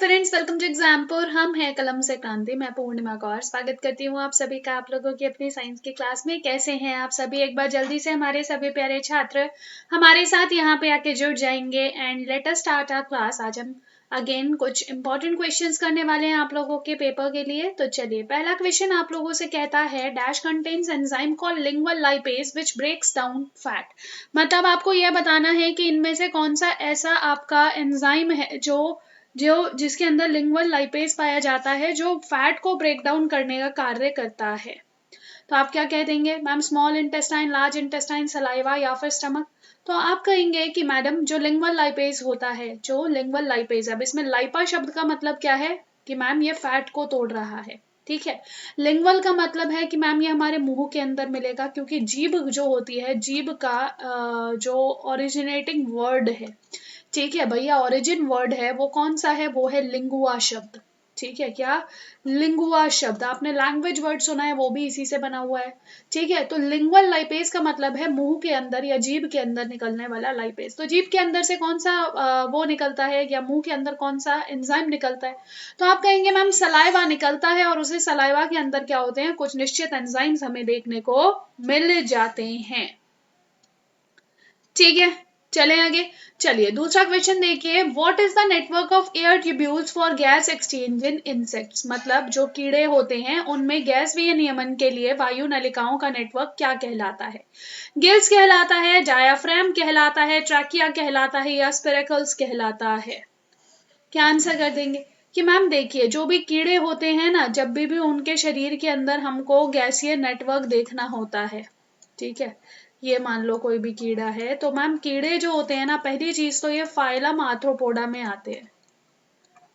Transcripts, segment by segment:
Aspirants, welcome to Exampur. हम हैं कलम से क्रांति। मैं पूर्णिमा कौर स्वागत करती हूँ आप सभी का आप लोगों की अपनी साइंस की क्लास में। कैसे हैं आप सभी? एक बार जल्दी से हमारे सभी प्यारे छात्र हमारे साथ यहाँ पे आके जुड़ जाएंगे and let us start our class. आज हम अगेन कुछ इंपॉर्टेंट क्वेश्चंस करने वाले हैं आप लोगों के पेपर के लिए। तो चलिए, पहला क्वेश्चन आप लोगों से कहता है dash contains enzyme called lingual lipase which breaks down fat. मतलब आपको यह बताना है कि इनमें से कौन सा ऐसा आपका एंजाइम है जो जिसके अंदर लिंगुअल लाइपेज पाया जाता है जो फैट को ब्रेक डाउन करने का कार्य करता है। तो आप क्या कह देंगे ma'am? Small intestine, large intestine, saliva या फिर स्टमक? तो आप कहेंगे कि मैडम जो लिंगुअल लाइपेज होता है, जो लिंगुअल लाइपेज, अब इसमें लाइपा शब्द का मतलब क्या है कि मैम ये फैट को तोड़ रहा है। ठीक है, लिंगुअल का मतलब है कि मैम ये हमारे मुंह के अंदर मिलेगा, क्योंकि जीभ जो होती है, जीभ का जो ओरिजिनेटिंग वर्ड है, ठीक है भैया, ओरिजिन वर्ड है वो कौन सा है? वो है लिंगुआ शब्द। ठीक है, क्या? लिंगुआ शब्द। आपने लैंग्वेज वर्ड सुना है, वो भी इसी से बना हुआ है। ठीक है, तो लिंगुअल लाइपेज का मतलब है मुंह के अंदर या जीभ के अंदर निकलने वाला लाइपेज। तो जीभ के अंदर से कौन सा वो निकलता है, या मुंह के अंदर कौन सा एंजाइम निकलता है? तो आप कहेंगे मैम सलाइवा निकलता है, और उसी सलाइवा के अंदर क्या होते हैं? कुछ निश्चित एंजाइम्स हमें देखने को मिल जाते हैं। ठीक है, चलें आगे। चलिए, दूसरा क्वेश्चन देखिए, what is the network of air tubules for gas exchange in insects. मतलब जो कीड़े होते हैं उनमें गैस विनियमन के लिए वायु नलिकाओं का नेटवर्क क्या कहलाता है? गिल्स कहलाता है, डायाफ्राम कहलाता है, ट्रैकिया कहलाता है, या स्पिरेकल्स कहलाता है? क्या आंसर कर देंगे कि मैम देखिए, जो भी कीड़े होते हैं ना, जब भी उनके शरीर के अंदर हमको गैसीय नेटवर्क देखना होता है, ठीक है, ये मान लो कोई भी कीड़ा है, तो मैम कीड़े जो होते हैं ना, पहली चीज तो ये फाइलम आर्थ्रोपोडा में आते हैं।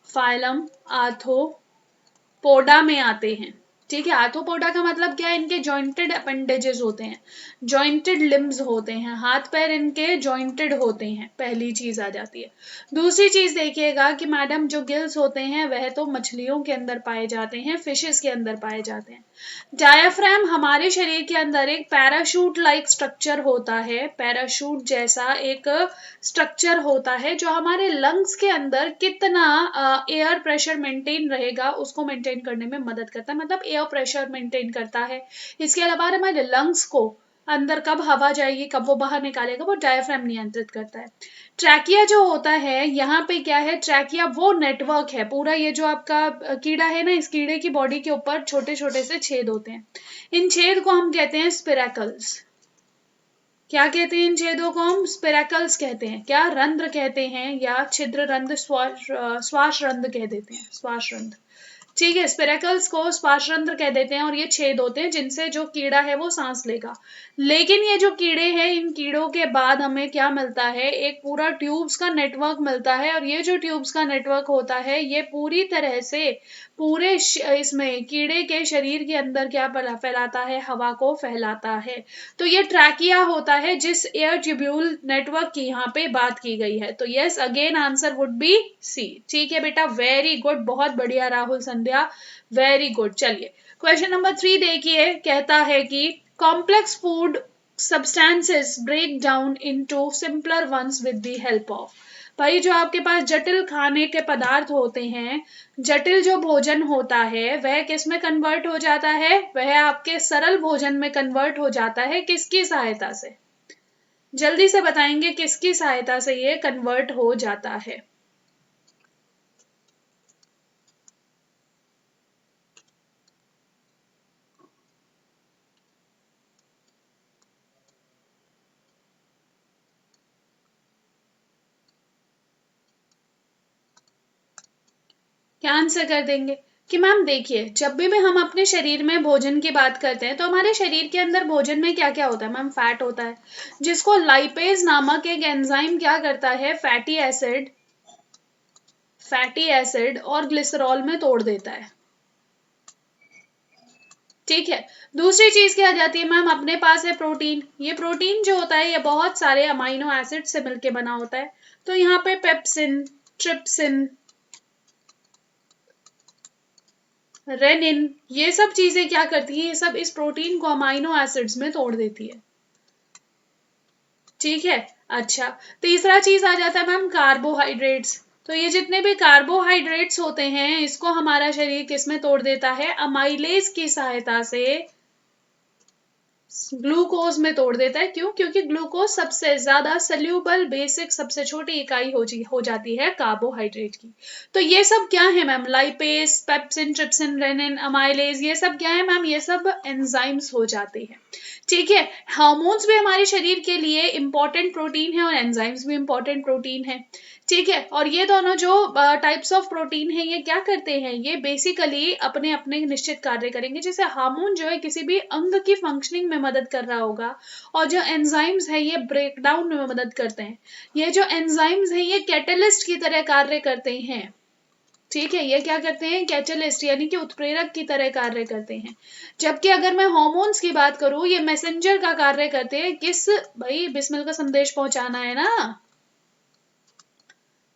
फाइलम आर्थ्रोपोडा में आते हैं। ठीक है, आर्थ्रोपोडा का मतलब क्या है? इनके जॉइंटेड अपेंडेजेस होते हैं, जॉइंटेड लिम्स होते हैं, हाथ पैर इनके जॉइंटेड होते हैं। पहली चीज आ जाती है। दूसरी चीज देखिएगा कि मैडम जो गिल्स होते हैं वह तो मछलियों के अंदर पाए जाते हैं, फिशेस के अंदर पाए जाते हैं। डायाफ्राम हमारे शरीर के अंदर एक पैराशूट लाइक स्ट्रक्चर होता है, पैराशूट जैसा एक स्ट्रक्चर होता है जो हमारे लंग्स के अंदर कितना एयर प्रेशर मेंटेन रहेगा उसको मेंटेन करने में मदद करता है, मतलब एयर प्रेशर मेंटेन करता है। इसके अलावा हमारे लंग्स को अंदर कब हवा जाएगी, कब वो बाहर निकालेगा, वो डायफ्राम नियंत्रित करता है। ट्रैकिया जो होता है, यहाँ पे क्या है? ट्रैकिया वो नेटवर्क है पूरा, ये जो आपका कीड़ा है ना, इस कीड़े की बॉडी के ऊपर छोटे छोटे से छेद होते हैं। इन छेद को हम कहते हैं स्पिरेकल्स। क्या कहते हैं इन छेदों को? हम स्पिरेकल्स कहते हैं। क्या? रंध्र कहते हैं, या छिद्र रंध्र, श्वास रंध्र कह देते हैं, श्वास रंध्र। ठीक है, स्पिरेकल्स को श्वासरंध्र कह देते हैं, और ये छेद होते हैं जिनसे जो कीड़ा है वो सांस लेगा। लेकिन ये जो कीड़े हैं, इन कीड़ों के बाद हमें क्या मिलता है? एक पूरा ट्यूब्स का नेटवर्क मिलता है, और ये जो ट्यूब्स का नेटवर्क होता है ये पूरी तरह से पूरे इसमें कीड़े के शरीर के अंदर क्या फैलाता है? हवा को फैलाता है। तो ये ट्रैकिया होता है जिस एयर ट्यूब्यूल नेटवर्क की यहाँ पे बात की गई है। तो yes, again answer would be C. ठीक है बेटा, वेरी गुड, बहुत बढ़िया राहुल संध्या, वेरी गुड। चलिए, क्वेश्चन नंबर 3 देखिए, कहता है कि complex food substances break down into simpler ones with the help of. भाई, जो आपके पास जटिल खाने के पदार्थ होते हैं, जटिल जो भोजन होता है, वह किस में कन्वर्ट हो जाता है? वह आपके सरल भोजन में कन्वर्ट हो जाता है। किसकी सहायता से? जल्दी से बताएंगे, किसकी सहायता से ये कन्वर्ट हो जाता है? क्या आंसर कर देंगे कि मैम देखिए, जब भी हम अपने शरीर में भोजन की बात करते हैं तो हमारे शरीर के अंदर भोजन में क्या क्या होता है? मैम फैट होता है, जिसको लाइपेज नामक एक एंजाइम क्या करता है? फैटी एसिड और ग्लिसरॉल में तोड़ देता है। ठीक है, दूसरी चीज क्या आ जाती है मैम? अपने पास है प्रोटीन। ये प्रोटीन जो होता है ये बहुत सारे अमाइनो एसिड से मिलके बना होता है। तो यहाँ पे पेप्सिन, ट्रिप्सिन, रेनिन, ये सब चीजें क्या करती है? ये सब इस प्रोटीन को अमाइनो एसिड्स में तोड़ देती है। ठीक है, अच्छा, तीसरा चीज आ जाता है मैम कार्बोहाइड्रेट्स। तो ये जितने भी कार्बोहाइड्रेट्स होते हैं इसको हमारा शरीर किसमें तोड़ देता है, अमाइलेज की सहायता से ग्लूकोज में तोड़ देता है। क्यों? क्योंकि ग्लूकोज सबसे ज्यादा सल्यूबल बेसिक सबसे छोटी इकाई हो जाती है कार्बोहाइड्रेट की। तो ये सब क्या है ma'am, lipase, pepsin, trypsin, rennin, amylase, ये सब क्या है मैम, ये सब एंजाइम्स हो जाते हैं। ठीक है, हार्मोन्स भी हमारे शरीर के लिए इंपॉर्टेंट प्रोटीन है और एंजाइम्स भी इंपॉर्टेंट प्रोटीन है। ठीक है, और ये दोनों जो टाइप्स ऑफ प्रोटीन है ये क्या करते हैं, ये बेसिकली अपने अपने निश्चित कार्य करेंगे। जैसे हार्मोन जो है किसी भी अंग की फंक्शनिंग में मदद कर रहा होगा, और जो एंजाइम्स है ये ब्रेक डाउन में मदद करते हैं। ये जो एंजाइम्स है ये कैटलिस्ट की तरह कार्य करते हैं। ठीक है, ये क्या करते हैं, कैटलिस्ट यानी कि उत्प्रेरक की तरह कार्य करते हैं। जबकि अगर मैं हार्मोन्स की बात करूं, ये मैसेंजर का कार्य करते हैं। किस भाई, बिस्मिल का संदेश पहुंचाना है ना।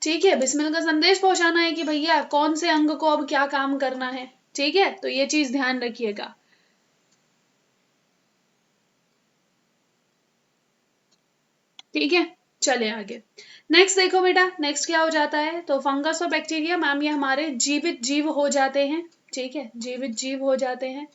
ठीक है, बिस्मिल का संदेश पहुंचाना है कि भैया कौन से अंग को अब क्या काम करना है। ठीक है, तो ये चीज ध्यान रखिएगा। ठीक है, चले आगे। नेक्स्ट देखो बेटा, नेक्स्ट क्या हो जाता है, तो फंगस और बैक्टीरिया मैम ये हमारे जीवित जीव हो जाते हैं। ठीक है, जीवित जीव हो जाते हैं।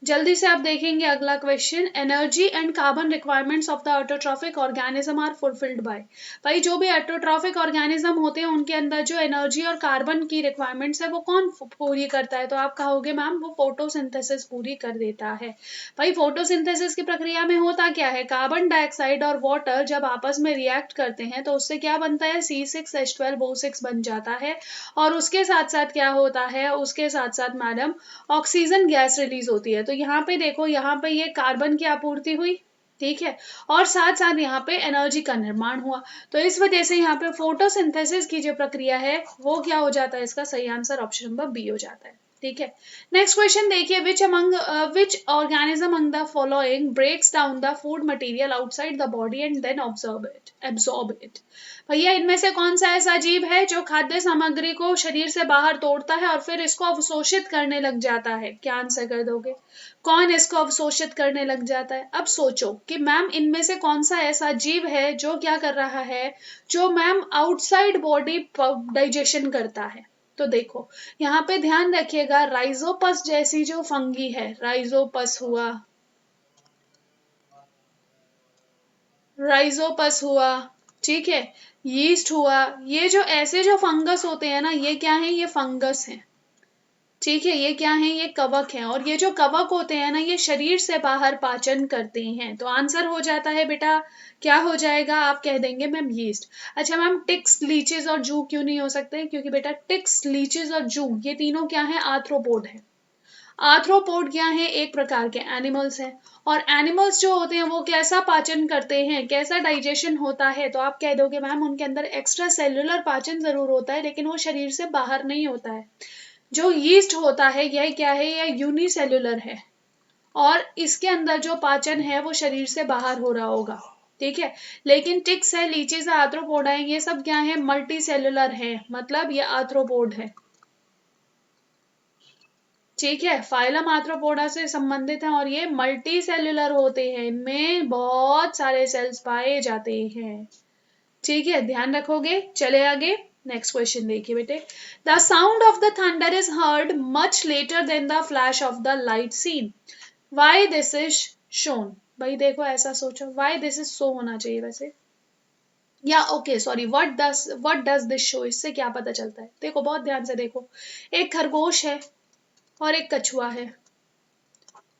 जल्दी से आप देखेंगे अगला question, energy and carbon requirements of the autotrophic organism are fulfilled by. भाई जो भी ऑटोट्रॉफिक ऑर्गेनिज्म होते हैं उनके अंदर जो एनर्जी और कार्बन की रिक्वायरमेंट्स है वो कौन पूरी करता है, तो आप कहोगे मैम वो फोटोसिंथेसिस पूरी कर देता है। भाई फोटोसिंथेसिस की प्रक्रिया में होता क्या है, कार्बन डाइऑक्साइड और वाटर जब आपस में रिएक्ट करते हैं तो उससे क्या बनता है, C6H12O6 बन जाता है। और उसके साथ साथ क्या होता है, उसके साथ साथ मैडम ऑक्सीजन गैस रिलीज होती है। तो यहाँ पे देखो, यहाँ पे ये कार्बन की आपूर्ति हुई। ठीक है, और साथ साथ यहाँ पे एनर्जी का निर्माण हुआ। तो इस वजह से यहाँ पे फोटोसिंथेसिस की जो प्रक्रिया है वो क्या हो जाता है, इसका सही आंसर ऑप्शन नंबर बी हो जाता है। ठीक है, नेक्स्ट क्वेश्चन देखिए, which organism among the following breaks down the food material outside the body and then absorb it. भैया इनमें से कौन सा ऐसा जीव है जो खाद्य सामग्री को शरीर से बाहर तोड़ता है और फिर इसको अवशोषित करने लग जाता है, क्या आंसर कर दोगे, कौन इसको अवशोषित करने लग जाता है। अब सोचो कि मैम इनमें से कौन सा ऐसा जीव है जो क्या कर रहा है, जो मैम आउटसाइड बॉडी डाइजेशन करता है। तो देखो यहाँ पे ध्यान रखिएगा, राइजोपस जैसी जो फंगी है, राइजोपस हुआ, राइजोपस हुआ, ठीक है, यीस्ट हुआ, ये जो ऐसे जो फंगस होते हैं ना, ये क्या है, ये फंगस है। ठीक है, ये क्या है, ये कवक है। और ये जो कवक होते हैं ना, ये शरीर से बाहर पाचन करते हैं। तो आंसर हो जाता है बेटा, क्या हो जाएगा, आप कह देंगे मैम यीस्ट। अच्छा मैम, टिक्स, लीचेस और जू क्यों नहीं हो सकते, क्योंकि बेटा टिक्स, लीचेस और जू ये तीनों क्या है, आर्थ्रोपोड है। आर्थ्रोपोड क्या है, एक प्रकार के एनिमल्स हैं। और एनिमल्स जो होते हैं वो कैसा पाचन करते हैं, कैसा डाइजेशन होता है, तो आप कह दोगे मैम उनके अंदर एक्स्ट्रा सेल्युलर पाचन जरूर होता है लेकिन वो शरीर से बाहर नहीं होता है। जो यीस्ट होता है यह क्या है, यह यूनिसेल्युलर है और इसके अंदर जो पाचन है वो शरीर से बाहर हो रहा होगा। ठीक है, लेकिन टिक्स है, लीचीज है, आर्थ्रोपोडा है, ये सब क्या है, मल्टी सेल्युलर है, मतलब ये आर्थ्रोपोड है। ठीक है, फाइलम आर्थ्रोपोडा से संबंधित है और ये मल्टी सेल्युलर होते हैं, इनमें बहुत सारे सेल्स पाए जाते हैं। ठीक है, ध्यान रखोगे। चले आगे, नेक्स्ट क्वेश्चन देखिए बेटे, the sound of the thunder is heard much later than the flash of the light seen, why this is shown. भाई देखो ऐसा सोचो, व्हाई दिस इज सो होना चाहिए वैसे, या okay sorry, what does this show, इससे क्या पता चलता है। देखो बहुत ध्यान से देखो, एक खरगोश है और एक कछुआ है।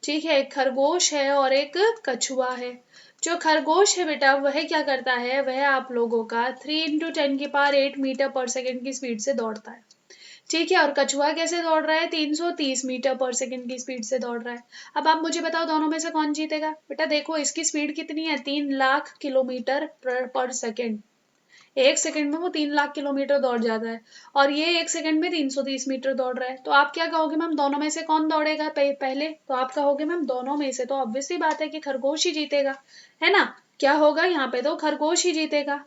ठीक है, एक खरगोश है और एक कछुआ है। जो खरगोश है बेटा वह क्या करता है, वह आप लोगों का 3 × 10⁸ मीटर/सेकंड की स्पीड से दौड़ता है। ठीक है, और कछुआ कैसे दौड़ रहा है, 330 मीटर/सेकंड की स्पीड से दौड़ रहा है। अब आप मुझे बताओ दोनों में से कौन जीतेगा। बेटा देखो इसकी स्पीड कितनी है, 3 लाख किलोमीटर पर सेकंड। 1 सेकंड में वो 3 लाख किलोमीटर दौड़ जाता है और ये 1 सेकंड में 330 मीटर दौड़ रहा है। तो आप क्या कहोगे मैम, दोनों में से कौन दौड़ेगा पहले, तो आप कहोगे मैम दोनों में से तो ऑब्वियसली बात है कि खरगोश ही जीतेगा, है ना। क्या होगा यहाँ पे, तो खरगोश ही जीतेगा।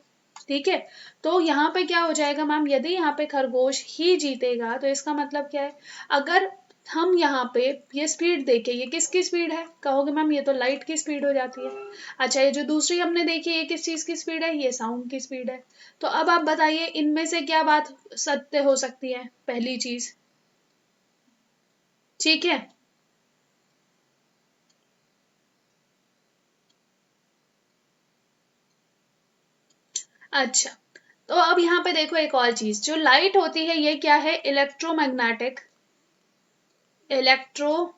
ठीक है, तो यहाँ पे क्या हो जाएगा मैम, यदि यहाँ पे खरगोश ही जीतेगा तो इसका मतलब क्या है, अगर हम यहाँ पे ये स्पीड देखे, ये किसकी स्पीड है? कहोगे मैम ये तो लाइट की स्पीड हो जाती है। अच्छा, ये जो दूसरी हमने देखी ये किस चीज की स्पीड है? ये साउंड की स्पीड है। तो अब आप बताइए इनमें से क्या बात सत्य हो सकती है? पहली चीज, ठीक है। अच्छा, तो अब यहाँ पे देखो एक और चीज, जो लाइट होती है ये क्या है? इलेक्ट्रोमैग्नेटिक, इलेक्ट्रोमैग्नेटिक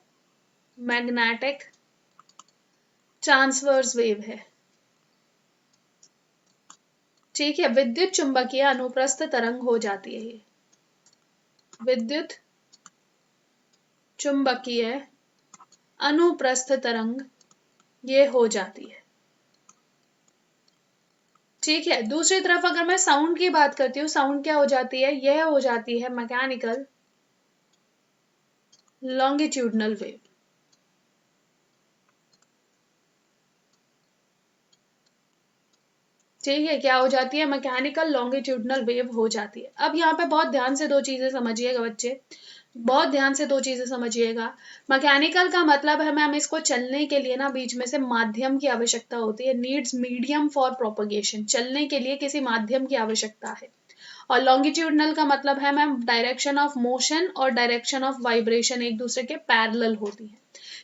ट्रांसवर्स वेव है, ठीक है। विद्युत चुंबकीय अनुप्रस्थ तरंग हो जाती है ये, विद्युत चुंबकीय अनुप्रस्थ तरंग ये हो जाती है, ठीक है। दूसरी तरफ अगर मैं साउंड की बात करती हूँ, साउंड क्या हो जाती है? यह हो जाती है मैकेनिकल लॉन्गिट्यूडनल वेव, ठीक है। क्या हो जाती है? मैकेनिकल लॉन्गिट्यूडनल वेव हो जाती है। अब यहाँ पे बहुत ध्यान से दो चीजें समझिएगा बच्चे, बहुत ध्यान से दो चीजें समझिएगा। मैकेनिकल का मतलब है मैम इसको चलने के लिए ना बीच में से माध्यम की आवश्यकता होती है, नीड्स मीडियम फॉर प्रोपगेशन, चलने के लिए किसी माध्यम की आवश्यकता है। और लॉन्गिट्यूडनल का मतलब है मैम डायरेक्शन ऑफ मोशन और डायरेक्शन ऑफ वाइब्रेशन एक दूसरे के पैरेलल होती है,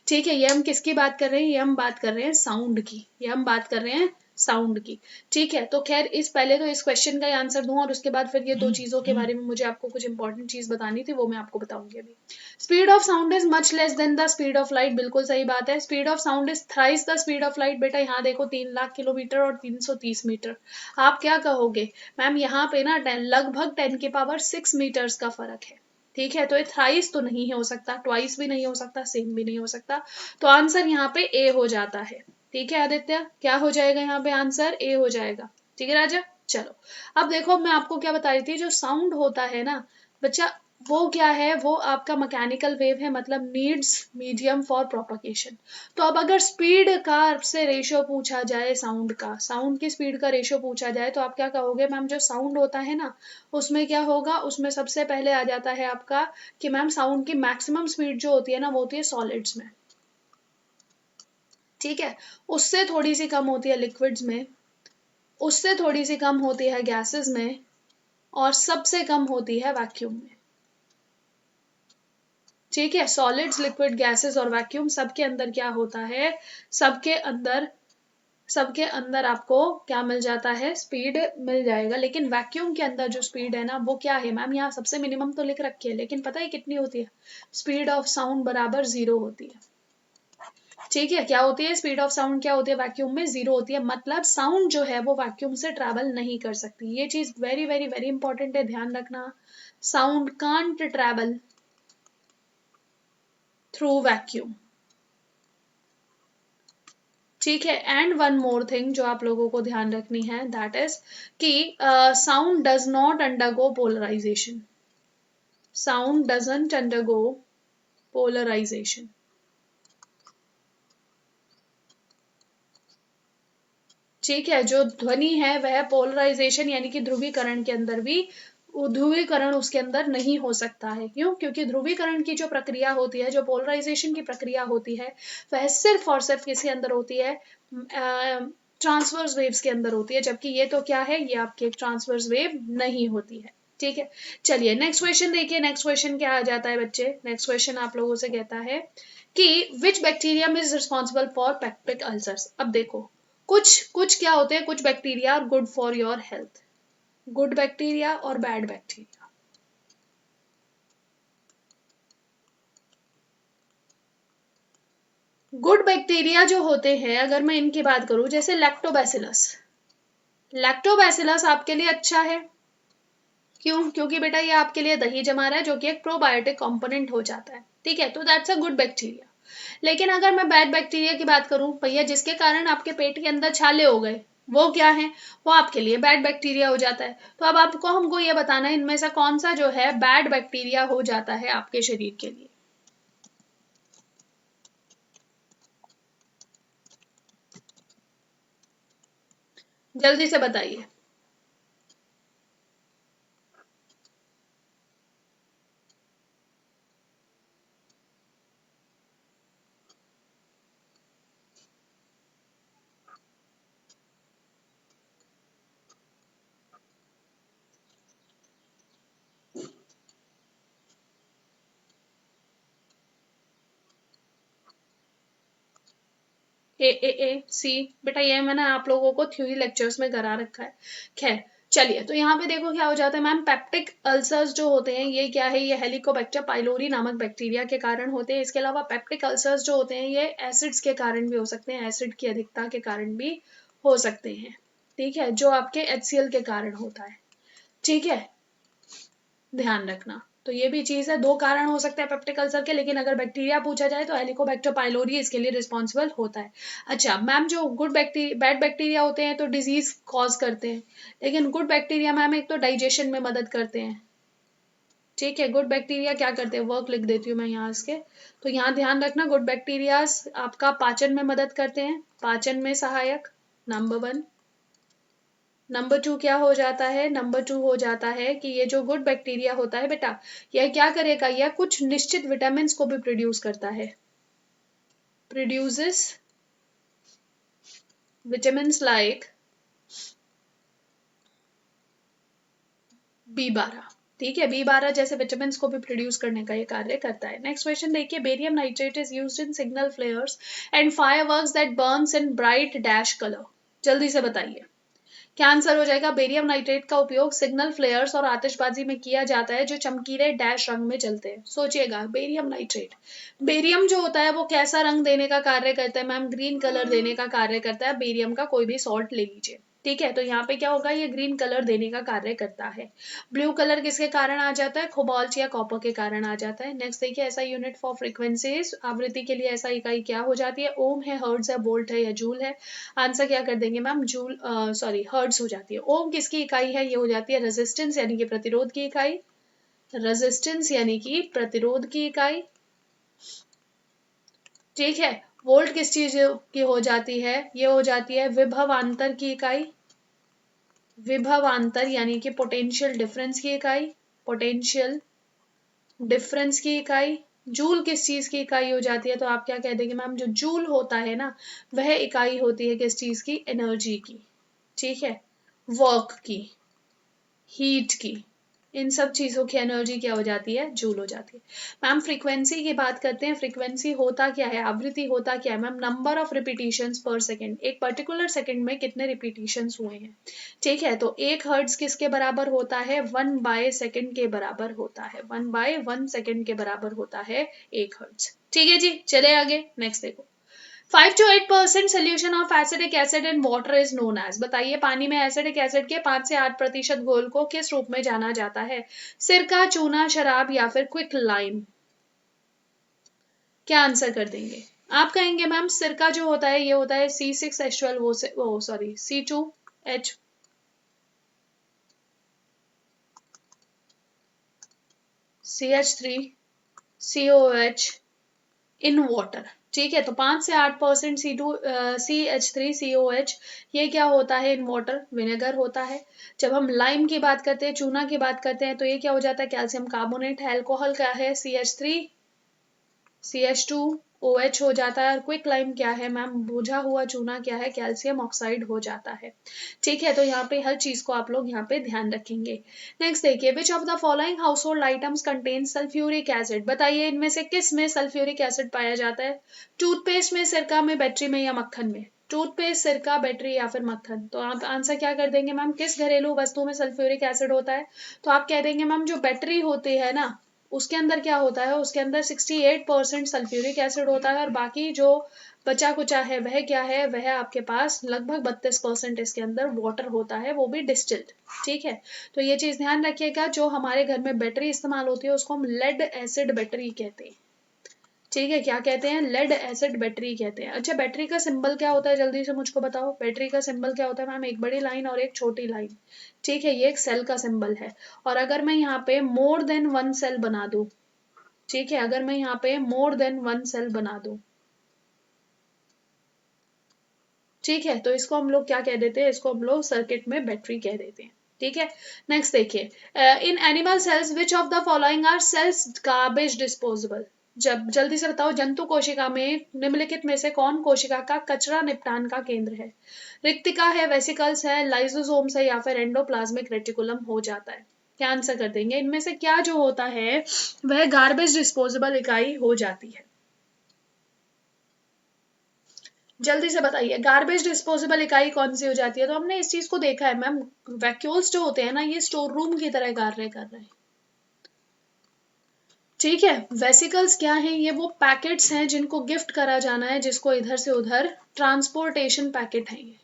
ठीक है। ये हम किसकी बात कर रहे हैं? ये हम बात कर रहे हैं साउंड की, ये हम बात कर रहे हैं साउंड की, ठीक है। तो खैर इस पहले तो इस क्वेश्चन का ही आंसर दूं और उसके बाद फिर ये दो चीजों के बारे में मुझे आपको कुछ इंपॉर्टेंट चीज बतानी थी, वो मैं आपको बताऊंगी अभी। Speed of sound is much less than the speed of light, बिल्कुल सही बात है। Speed of sound is thrice the speed of light, बेटा यहाँ देखो 3 लाख किलोमीटर और 330 मीटर। आप क्या कहोगे? मैम यहाँ पे ना लगभग 10 की पावर 6 मीटर्स का फर्क है, ठीक है। तो ये थ्राइस तो नहीं हो सकता, ट्वाइस भी नहीं हो सकता, सेम भी नहीं हो सकता। तो आंसर यहाँ पे ए हो जाता है, ठीक है आदित्य। क्या हो जाएगा यहाँ पे? आंसर ए हो जाएगा, ठीक है राजा। चलो, अब देखो मैं आपको क्या बता रही थी, जो साउंड होता है ना बच्चा, वो क्या है? वो आपका मैकेनिकल वेव है, मतलब नीड्स मीडियम फॉर प्रोपगेशन। तो अब अगर स्पीड का से रेशियो पूछा जाए, साउंड का, साउंड की स्पीड का रेशियो पूछा जाए, तो आप क्या कहोगे? मैम जो साउंड होता है ना उसमें क्या होगा? उसमें सबसे पहले आ जाता है आपका कि मैम साउंड की मैक्सिमम स्पीड जो होती है ना वो होती है सॉलिड्स में, ठीक है। उससे थोड़ी सी कम होती है लिक्विड्स में, उससे थोड़ी सी कम होती है गैसेस में, और सबसे कम होती है वैक्यूम में, ठीक है। सॉलिड्स, लिक्विड, गैसेस और वैक्यूम सबके अंदर क्या होता है? सबके अंदर, सबके अंदर आपको क्या मिल जाता है? स्पीड मिल जाएगा। लेकिन वैक्यूम के अंदर जो स्पीड है ना वो क्या है? मैम यहाँ सबसे मिनिमम तो लिख रखी है, लेकिन पता है कितनी होती है? स्पीड ऑफ साउंड बराबर 0 होती है, ठीक है। क्या होती है? स्पीड ऑफ साउंड क्या होती है? वैक्यूम में 0 होती है, मतलब साउंड जो है वो वैक्यूम से ट्रैवल नहीं कर सकती। ये चीज वेरी वेरी वेरी इंपॉर्टेंट है, ध्यान रखना। Sound can't travel through vacuum, ठीक है। एंड वन मोर थिंग जो आप लोगों को ध्यान रखनी है, दैट इज कि sound does not undergo polarization, sound doesn't undergo polarization, ठीक है। जो ध्वनि है वह पोलराइजेशन यानी कि ध्रुवीकरण के अंदर भी, ध्रुवीकरण उसके अंदर नहीं हो सकता है। क्यों? क्योंकि ध्रुवीकरण की जो प्रक्रिया होती है, जो पोलराइजेशन की प्रक्रिया होती है, वह सिर्फ और सिर्फ किसके अंदर होती है? ट्रांसवर्स वेव्स के अंदर होती है, जबकि ये तो क्या है? ये आपकी ट्रांसवर्स वेव नहीं होती है, ठीक है। चलिए नेक्स्ट क्वेश्चन देखिए। नेक्स्ट क्वेश्चन क्या आ जाता है बच्चे? नेक्स्ट क्वेश्चन आप लोगों से कहता है कि which bacterium is responsible for peptic ulcers. अब देखो, कुछ कुछ क्या होते हैं? कुछ bacteria are good for your health, good bacteria और बैड बैक्टीरिया। गुड बैक्टीरिया जो होते हैं, अगर मैं इनकी बात करूं, जैसे लैक्टोबैसिलस, लैक्टोबैसिलस आपके लिए अच्छा है। क्यों? क्योंकि बेटा ये आपके लिए दही जमा रहा है, जो कि एक प्रोबायोटिक कंपोनेंट हो जाता है, ठीक है। तो दैट्स अ गुड बैक्टीरिया। लेकिन अगर मैं बैड बैक्टीरिया की बात करूं भैया, जिसके कारण आपके पेट के अंदर छाले हो गए, वो क्या है? वो आपके लिए बैड बैक्टीरिया हो जाता है। तो अब आपको हमको ये बताना है इनमें से कौन सा जो है बैड बैक्टीरिया हो जाता है आपके शरीर के लिए। जल्दी से बताइए। सी। बेटा ये मैंने आप लोगों को थ्योरी लेक्चर्स में करा रखा है। खैर चलिए, तो यहाँ पे देखो क्या हो जाता है मैम, पेप्टिक अल्सर्स जो होते हैं ये क्या है, ये हेलिकोबैक्टर पाइलोरी नामक बैक्टीरिया के कारण होते हैं। इसके अलावा पेप्टिक अल्सर्स जो होते हैं ये एसिड्स के कारण भी हो सकते हैं, एसिड की अधिकता के कारण भी हो सकते हैं। ठीक है, जो आपके HCl के कारण होता है। ठीक है, ध्यान रखना। तो ये भी चीज है, दो कारण हो सकते हैं पेप्टिक अल्सर के, लेकिन अगर बैक्टीरिया पूछा जाए तो हेलिकोबैक्टर पाइलोरी इसके लिए रिस्पॉन्सिबल होता है। अच्छा मैम, जो गुड बैक्टीरिया बैड बैक्टीरिया होते हैं तो डिजीज कॉज करते हैं, लेकिन गुड बैक्टीरिया मैम एक तो डाइजेशन में मदद करते हैं। ठीक है, गुड बैक्टीरिया क्या करते हैं, वर्क लिख देती हूँ मैं यहाँ इसके। तो यहाँ ध्यान रखना, गुड बैक्टीरिया आपका पाचन में मदद करते हैं, पाचन में सहायक, नंबर 1। नंबर 2 क्या हो जाता है, नंबर 2 हो जाता है कि ये जो गुड बैक्टीरिया होता है बेटा, यह क्या करेगा, यह कुछ निश्चित विटामिन को भी प्रोड्यूस करता है, प्रोड्यूसेस विटामिन लाइक B12। ठीक है, B12 जैसे विटामिन को भी प्रोड्यूस करने का ये कार्य करता है। नेक्स्ट क्वेश्चन देखिए, barium nitrate is used in signal फ्लेयर्स and fireworks that Burns in bright dash colour. जल्दी से बताइए क्या आंसर हो जाएगा। बेरियम नाइट्रेट का उपयोग सिग्नल फ्लेयर्स और आतिशबाजी में किया जाता है जो चमकीले डैश रंग में जलते हैं। सोचिएगा, बेरियम नाइट्रेट, बेरियम जो होता है वो कैसा रंग देने का कार्य करता है मैम, ग्रीन कलर देने का कार्य करता है। बेरियम का कोई भी सॉल्ट ले लीजिए। ठीक है, तो यहाँ पे क्या होगा, ये ग्रीन कलर देने का कार्य करता है। ब्लू कलर किसके कारण आ जाता है, कोबाल्ट या कॉपर के कारण आ जाता है। नेक्स्ट देखिए, ऐसा यूनिट फॉर फ्रीक्वेंसीज, आवृत्ति के लिए ऐसा इकाई क्या हो जाती है, ओम है, हर्ट्ज है, वोल्ट है या जूल है। आंसर क्या कर देंगे मैम, जूल सॉरी हर्ट्ज हो जाती है। ओम किसकी इकाई है, ये हो जाती है रेजिस्टेंस यानी कि प्रतिरोध की इकाई, रेजिस्टेंस यानी कि प्रतिरोध की इकाई। ठीक है, वोल्ट किस चीज की हो जाती है, ये हो जाती है विभवांतर की इकाई, विभवांतर यानी कि पोटेंशियल डिफरेंस की इकाई, पोटेंशियल डिफरेंस की इकाई। जूल किस चीज की इकाई हो जाती है, तो आप क्या कह देंगे मैम, जो जूल होता है ना वह इकाई होती है किस चीज की, एनर्जी की। ठीक है, वर्क की, हीट की, इन सब चीजों की एनर्जी क्या हो जाती है, जूल हो जाती है। मैम फ्रीक्वेंसी की बात करते हैं, फ्रीक्वेंसी होता क्या है, आवृत्ति होता क्या है मैम, नंबर ऑफ रिपीटिशंस पर सेकंड, एक पर्टिकुलर सेकंड में कितने रिपीटिशंस हुए हैं। ठीक है, तो एक हर्ट्ज किसके बराबर होता है, 1/सेकंड के बराबर होता है, 1/1 सेकंड के बराबर होता है एक हर्ट्ज। ठीक है जी, चले आगे, नेक्स्ट देखो। 5 to 8% solution of acidic acid in water is known as. बताइए पानी में एसिडिक एसिड के 5 से 8% घोल को किस रूप में जाना जाता है, सिरका, चूना, शराब या फिर क्विक लाइम। क्या आंसर कर देंगे आप, कहेंगे मैम सिरका जो होता है ये होता है C6H12 वो sorry C2H CH3COH in water. ठीक है, तो 5 से 8% CH3COH ये क्या होता है, इन वाटर विनेगर होता है। जब हम लाइम की बात करते हैं, चूना की बात करते हैं, तो ये क्या हो जाता है, कैल्शियम कार्बोनेट है। अल्कोहल क्या है, CH3CH2OH हो जाता है। और क्विक लाइम क्या है मैम, बुझा हुआ चूना क्या है, कैल्शियम ऑक्साइड हो जाता है। ठीक है, तो यहाँ पे हर चीज को आप लोग यहाँ पे ध्यान रखेंगे। नेक्स्ट देखिए, which of the following house hold items contain sulphuric acid. बताइए इनमें से किस में सल्फ्यूरिक एसिड पाया जाता है, टूथपेस्ट में, सिरका में, बैटरी में या मक्खन में। टूथपेस्ट, सिरका, बैटरी या फिर मक्खन। तो आप आंसर क्या कर देंगे मैम, किस घरेलू वस्तु में सल्फ्यूरिक एसिड होता है, तो आप कह देंगे मैम जो बैटरी होती है ना उसके अंदर क्या होता है, उसके अंदर 68% सल्फ्यूरिक एसिड होता है, और बाकी जो बचा कुचा है वह क्या है, वह आपके पास लगभग 32% इसके अंदर वाटर होता है, वो भी डिस्टिल्ड। ठीक है, तो ये चीज ध्यान रखिएगा, जो हमारे घर में बैटरी इस्तेमाल होती है उसको हम लेड एसिड बैटरी कहते हैं। ठीक है, क्या कहते हैं, लेड एसिड बैटरी कहते हैं। अच्छा, बैटरी का सिंबल क्या होता है, जल्दी से मुझको बताओ, बैटरी का सिंबल क्या होता है मैम, एक बड़ी लाइन और एक छोटी लाइन। ठीक है, ये एक सेल का सिंबल है। और अगर मैं यहाँ पे मोर देन वन सेल बना दूं, ठीक है, अगर मैं यहाँ पे मोर देन वन सेल बना दूं, ठीक है, तो इसको हम लोग क्या कह देते हैं, इसको हम लोग सर्किट में बैटरी कह देते हैं। ठीक है, नेक्स्ट देखिए, in animal cells which of the following are cells garbage disposable. जब जल्दी से बताओ, जंतु कोशिका में निम्नलिखित में से कौन कोशिका का कचरा निपटान का केंद्र है, रिक्तिका है, वेसिकल्स है, लाइसोसोम्स है या फिर एंडोप्लाज्मिक रेटिकुलम हो जाता है। क्या आंसर कर देंगे, इनमें से क्या जो होता है वह गार्बेज डिस्पोजेबल इकाई हो जाती है। जल्दी से बताइए, गार्बेज डिस्पोजेबल इकाई कौन सी हो जाती है? तो हमने इस चीज को देखा है मैम, वैक्यूल्स जो होते हैं ना, ये स्टोर रूम की तरह कार्य कर रहे हैं। ठीक है, वेसिकल्स क्या है? ये वो पैकेट्स हैं जिनको गिफ्ट करा जाना है, जिसको इधर से उधर, ट्रांसपोर्टेशन पैकेट है ये।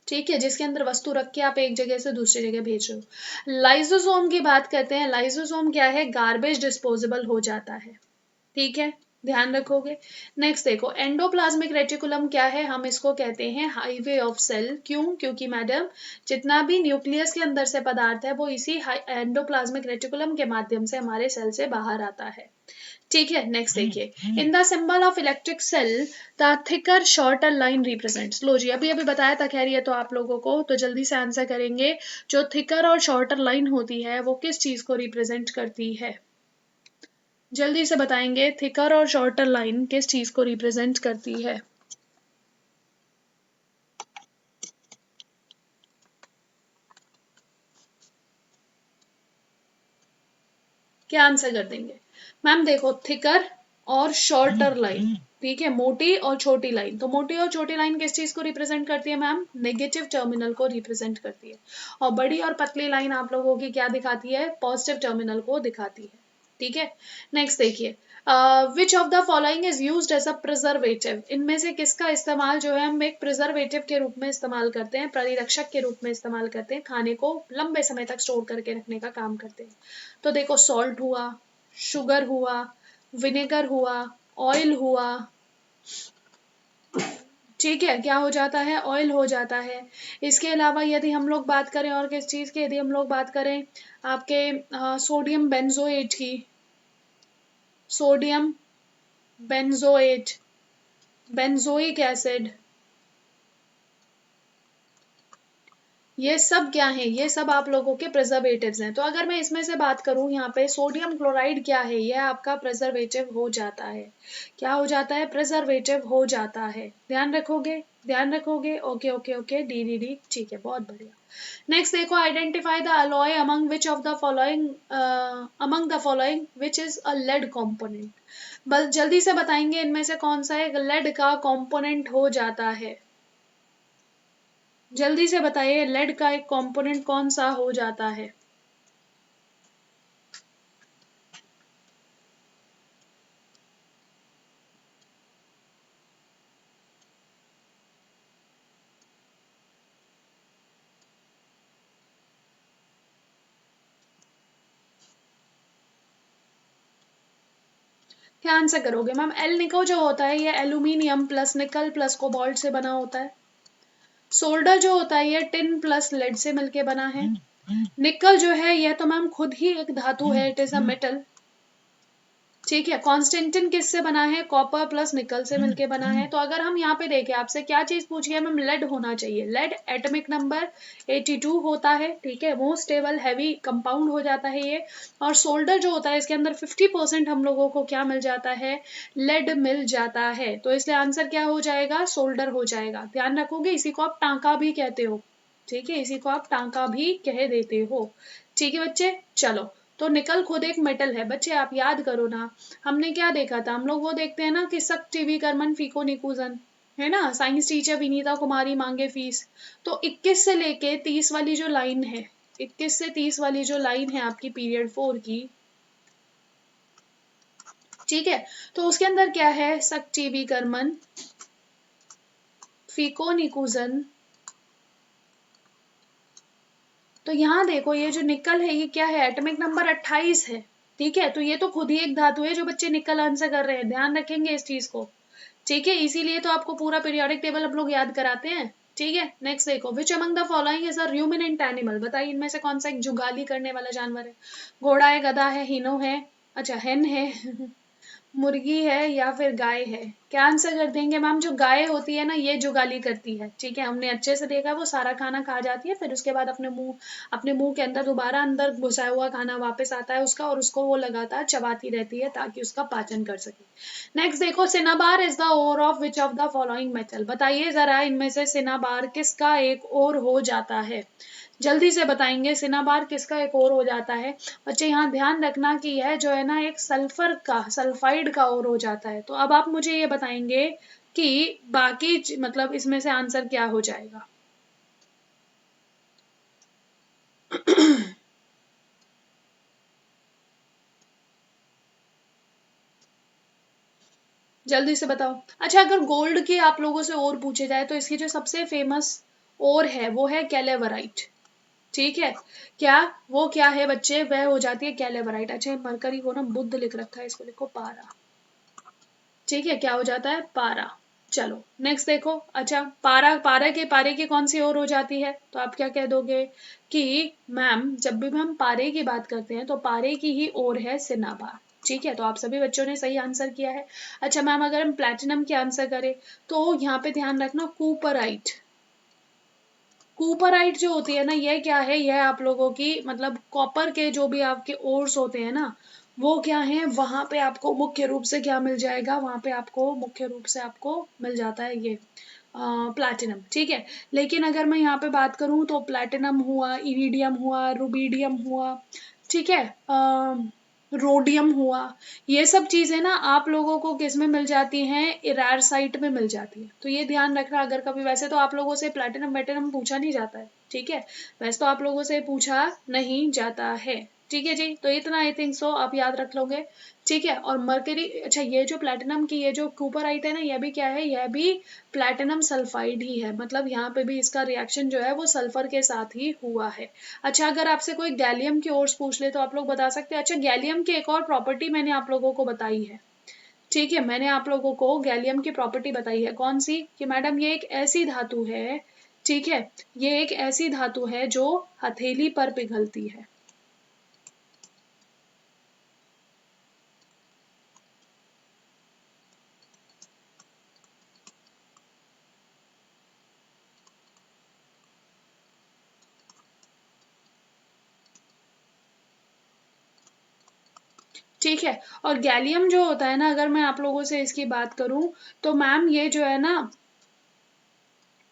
ठीक है, जिसके अंदर वस्तु रख के आप एक जगह से दूसरी जगह भेज रहे हो। लाइसोसोम की बात करते हैं, लाइसोसोम क्या है? गार्बेज डिस्पोजेबल हो जाता है। ठीक है, ध्यान रखोगे। नेक्स्ट देखो, एंडोप्लाज्मिक रेटिकुलम क्या है? हम इसको कहते हैं हाईवे ऑफ सेल। क्यों? क्योंकि मैडम, जितना भी न्यूक्लियस के अंदर से पदार्थ है वो इसी एंडोप्लाज्मिक रेटिकुलम के माध्यम से हमारे सेल से बाहर आता है। ठीक है, नेक्स्ट देखिए, in the symbol of electric cell the thicker shorter line represents. लो जी, अभी अभी बताया था, खैर ये तो आप लोगों को, तो जल्दी से आंसर करेंगे। जो थिकर और शॉर्टर लाइन होती है वो किस चीज को रिप्रेजेंट करती है? जल्दी से बताएंगे, थिकर और शॉर्टर लाइन किस चीज को रिप्रेजेंट करती है? क्या आंसर कर देंगे? मैम देखो, थिकर और शॉर्टर लाइन, ठीक है, मोटी और छोटी लाइन, तो मोटी और छोटी लाइन किस चीज को रिप्रेजेंट करती है मैम? नेगेटिव टर्मिनल को रिप्रेजेंट करती है। और बड़ी और पतली लाइन आप लोगों की क्या दिखाती है? पॉजिटिव टर्मिनल को दिखाती है। ठीक है, नेक्स्ट देखिए, which of the following is used as a preservative. इनमें से किसका इस्तेमाल जो है हम एक प्रिजर्वेटिव के रूप में इस्तेमाल करते हैं, परिरक्षक के रूप में इस्तेमाल करते हैं, खाने को लंबे समय तक स्टोर करके रखने का काम करते हैं। तो देखो, सॉल्ट हुआ, शुगर हुआ, विनेगर हुआ, ऑयल हुआ। ठीक है, क्या हो जाता है? ऑयल हो जाता है। इसके अलावा यदि हम लोग बात करें और किस चीज की, यदि हम लोग बात करें आपके सोडियम बेंजोएट की, सोडियम बेंजोएट, बेंजोइक एसिड, ये सब क्या है? ये सब आप लोगों के प्रिजर्वेटिव्स हैं। तो अगर मैं इसमें से बात करूं, यहाँ पे सोडियम क्लोराइड क्या है? ये आपका प्रिजर्वेटिव हो जाता है। क्या हो जाता है? प्रिजर्वेटिव हो जाता है। ध्यान रखोगे? ध्यान रखोगे? Okay okay okay, D D D, ठीक है, बहुत बढ़िया। नेक्स्ट देखो, identify the alloy among which of the following, among the following which is a lead component. बस जल्दी से बताएंगे, इनमें से कौन सा एक लेड का कंपोनेंट हो जाता है? जल्दी से बताइए, लेड का एक कंपोनेंट कौन सा हो जाता है? क्या आंसर करोगे मैम? एल निको जो होता है ये aluminium plus nickel plus cobalt से बना होता है। सोल्डर जो होता है ये टिन प्लस लेड से मिलके बना है। निकल जो है यह तो मैम खुद ही एक धातु है, इट इज अ मेटल। ठीक है, कॉन्स्टेंटिन किससे बना है? कॉपर प्लस निकल से मिलके बना है। तो अगर हम यहाँ पे देखें, आपसे क्या चीज पूछी है मैम? लेड होना चाहिए। लेड एटॉमिक नंबर 82 होता है। ठीक है, मोस्ट स्टेबल हैवी कंपाउंड हो जाता है ये। और सोल्डर जो होता है इसके अंदर 50% हम लोगों को क्या मिल जाता है? लेड मिल जाता है। तो इसलिए आंसर क्या हो जाएगा? सोल्डर हो जाएगा। ध्यान रखोगे, इसी को आप टांका भी कहते हो। ठीक है, इसी को आप टांका भी कह देते हो। ठीक है बच्चे, चलो। तो निकल खुद एक मेटल है। बच्चे आप याद करो ना, हमने क्या देखा था? हम लोग वो देखते हैं ना कि सक टीवी करमन फीको निकूजन, है ना, साइंस टीचर विनीता कुमारी मांगे फीस। तो 21 से लेके 30 वाली जो लाइन है, 21 से 30 वाली जो लाइन है आपकी पीरियड 4 की, ठीक है, तो उसके अंदर क्या है? सक टीवी करमन फीको निकूजन। तो यहाँ देखो, ये जो निकल है ये क्या है? एटॉमिक नंबर 28 है। ठीक है, तो ये तो खुद ही एक धातु है जो बच्चे निकल आंसर कर रहे हैं। ध्यान रखेंगे इस चीज को। ठीक है, इसीलिए तो आपको पूरा पीरियोडिक टेबल हम लोग याद कराते हैं। ठीक है, नेक्स्ट देखो, विच among the following is a ruminant animal. बताइए, इनमें से कौन सा एक जुगाली करने वाला जानवर है? घोड़ा है, गधा है, हिनो है, अच्छा हेन है, मुर्गी है या फिर गाय है? क्या आंसर कर देंगे मैम? जो गाय होती है ना, ये जुगाली करती है। ठीक है, हमने अच्छे से देखा, वो सारा खाना खा जाती है, फिर उसके बाद अपने मुंह के अंदर दोबारा अंदर घुसाया हुआ खाना वापस आता है उसका, और उसको वो लगातार चबाती रहती है ताकि उसका पाचन कर सके। नेक्स्ट देखो, cinnabar is the ore of which of the following metal. बताइए जरा, इनमें से सिनाबार किसका एक और हो जाता है? जल्दी से बताएंगे। सिनाबार किसका एक और हो जाता है बच्चे, यहाँ ध्यान रखना कि यह जो है ना एक सल्फर का, सल्फाइड का और हो जाता है। तो अब आप मुझे ये बताएंगे कि बाकी मतलब इसमें से आंसर क्या हो जाएगा। जल्दी से बताओ। अच्छा, अगर गोल्ड की आप लोगों से और पूछे जाए तो इसकी जो सबसे फेमस और है वो है कैलेवराइट। ठीक है, क्या वो क्या है बच्चे, वह हो जाती है कैलेवराइट। अच्छा, मरकरी को ना बुद्ध लिख रखा है, इसको लिखो पारा। ठीक है, क्या हो जाता है, पारा। चलो नेक्स्ट देखो। अच्छा, पारा, पारे की कौन सी और हो जाती है, तो आप क्या कह दोगे कि मैम जब भी हम पारे की बात करते हैं तो पारे की ही और है सिनाबार। ठीक है, तो आप सभी बच्चों ने सही आंसर किया है। अच्छा मैम, अगर हम प्लैटिनम की आंसर करें तो यहाँ पे ध्यान रखना कूपराइट। कूपराइट जो होती है ना, यह क्या है, यह आप लोगों की मतलब कॉपर के जो भी आपके ओर्स होते हैं ना, वो क्या है, वहां पे आपको मुख्य रूप से क्या मिल जाएगा, वहां पे आपको मुख्य रूप से आपको मिल जाता है ये प्लैटिनम। ठीक है, लेकिन अगर मैं यहाँ पे बात करूँ तो प्लैटिनम हुआ, इरिडियम हुआ, रुबीडियम हुआ, ठीक है, रोडियम हुआ, ये सब चीजें ना आप लोगों को किस में मिल जाती हैं, इरार साइट में मिल जाती है। तो ये ध्यान रखना, अगर कभी, वैसे तो आप लोगों से प्लैटिनम वेटिनम पूछा नहीं जाता है। ठीक है, वैसे तो आप लोगों से पूछा नहीं जाता है। ठीक है जी, तो इतना आई थिंक सो आप याद रख लोगे। ठीक है, और मरकरी, अच्छा ये जो प्लैटिनम की ये जो कूपराइट है ना, यह भी क्या है, यह भी प्लैटिनम सल्फाइड ही है। मतलब यहाँ पे भी इसका रिएक्शन जो है वो सल्फर के साथ ही हुआ है। अच्छा, अगर आपसे कोई गैलियम की ओर्स पूछ ले तो आप लोग बता सकते हैं। अच्छा, गैलियम की एक और प्रॉपर्टी मैंने आप लोगों को बताई है। ठीक है, मैंने आप लोगों को गैलियम की प्रॉपर्टी बताई है, कौन सी, कि मैडम ये एक ऐसी धातु है, ठीक है, ये एक ऐसी धातु है जो हथेली पर पिघलती है। ठीक है, और गैलियम जो होता है ना, अगर मैं आप लोगों से इसकी बात करूं तो मैम ये जो है ना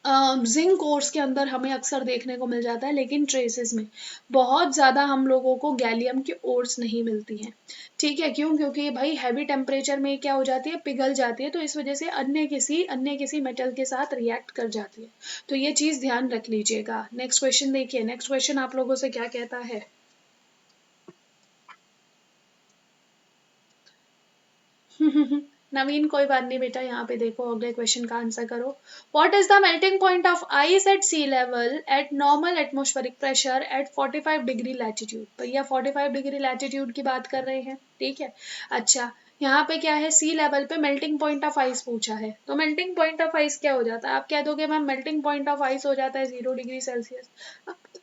जिंक कोर्स के अंदर हमें अक्सर देखने को मिल जाता है, लेकिन ट्रेसेस में बहुत ज्यादा हम लोगों को गैलियम की ओर्स नहीं मिलती हैं। ठीक है, क्यों, क्योंकि भाई हैवी टेम्परेचर में क्या हो जाती है, पिघल जाती है, तो इस वजह से अन्य किसी मेटल के साथ रिएक्ट कर जाती है। तो ये चीज ध्यान रख लीजिएगा। नेक्स्ट क्वेश्चन देखिए, नेक्स्ट क्वेश्चन आप लोगों से क्या कहता है। नवीन, कोई बात नहीं बेटा, यहाँ पे देखो अगले क्वेश्चन का आंसर करो। What is the melting point of ice at sea level at normal atmospheric pressure at 45 degree latitude. भैया 45 डिग्री लैटिट्यूड की बात कर रहे हैं। ठीक है, अच्छा यहाँ पे क्या है, सी लेवल पे मेल्टिंग पॉइंट ऑफ आइस पूछा है, तो मेल्टिंग पॉइंट ऑफ आइस क्या हो जाता है, आप कह दोगे ma'am melting point of ice हो जाता है 0 डिग्री सेल्सियस।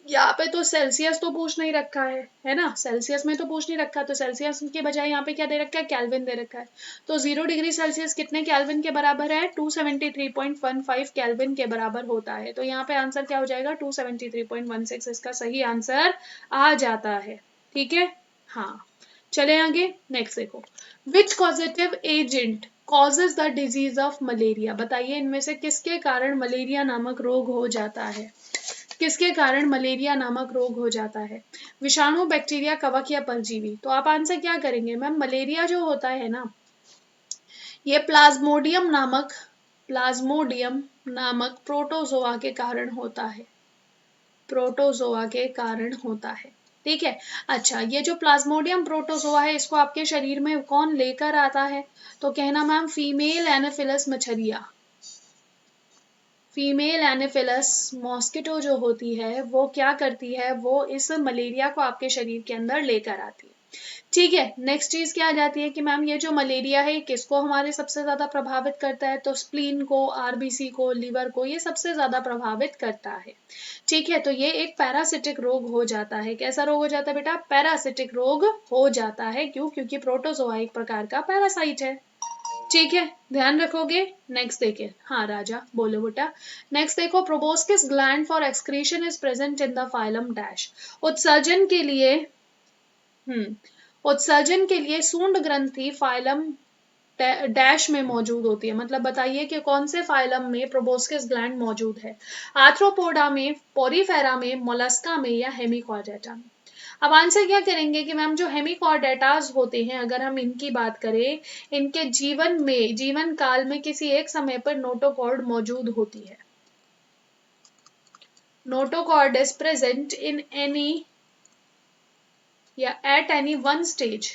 यहाँ पे तो सेल्सियस तो पूछ नहीं रखा है ना, सेल्सियस में तो पूछ नहीं रखा, तो सेल्सियस के बजाय यहाँ पे क्या दे रखा है, कैल्विन दे रखा है। तो 0 डिग्री सेल्सियस कितने कैल्विन के बराबर है, 273.15 कैल्विन के बराबर होता है। तो यहाँ पे आंसर क्या हो जाएगा, 273.16 इसका सही आंसर आ जाता है। ठीक है, हाँ, चले आगे। नेक्स्ट देखो, which causative agent causes the disease of malaria. बताइए इनमें से किसके कारण मलेरिया नामक रोग हो जाता है, किसके कारण मलेरिया नामक रोग हो जाता है, विषाणु, बैक्टीरिया, कवक या परजीवी। तो आप आंसर क्या करेंगे मैम, मलेरिया जो होता है ना, ये प्लाज्मोडियम नामक प्रोटोजोआ के कारण होता है, प्रोटोजोआ के कारण होता है। ठीक है, अच्छा ये जो प्लाज्मोडियम प्रोटोजोआ है इसको आपके शरीर में कौन लेकर आता है, तो कहना मैम फीमेल एनोफिलस मछलिया, फीमेल एनोफिलस मॉस्किटो जो होती है वो क्या करती है, वो इस मलेरिया को आपके शरीर के अंदर लेकर आती है। ठीक है, नेक्स्ट चीज क्या आ जाती है कि मैम ये जो मलेरिया है किसको हमारे सबसे ज्यादा प्रभावित करता है, तो स्प्लीन को, आरबीसी को, लीवर को, ये सबसे ज्यादा प्रभावित करता है। ठीक है, तो ये एक पैरासिटिक रोग हो जाता है। कैसा रोग हो जाता है बेटा, पैरासिटिक रोग हो जाता है। क्यों, क्योंकि प्रोटोजोआ एक प्रकार का पैरासाइट है। ठीक है, ध्यान रखोगे। नेक्स्ट देखिए, हाँ राजा बोलो बेटा। नेक्स्ट देखो, proboscis gland for excretion is present in the phylum dash. उत्सर्जन के लिए उत्सर्जन के लिए सूंड ग्रंथि फाइलम डैश में मौजूद होती है, मतलब बताइए कि कौन से फाइलम में प्रोबोस्किस ग्लैंड मौजूद है, आर्थ्रोपोडा में, पोरीफेरा में, मोलस्का में या हेमिकॉर्डेटा में। अब आंसर क्या करेंगे कि मैम जो हेमिकॉर्डेटास होते हैं, अगर हम इनकी बात करें, इनके जीवन काल में किसी एक समय पर नोटोकॉर्ड मौजूद होती है। Notochord is present in any या at any one stage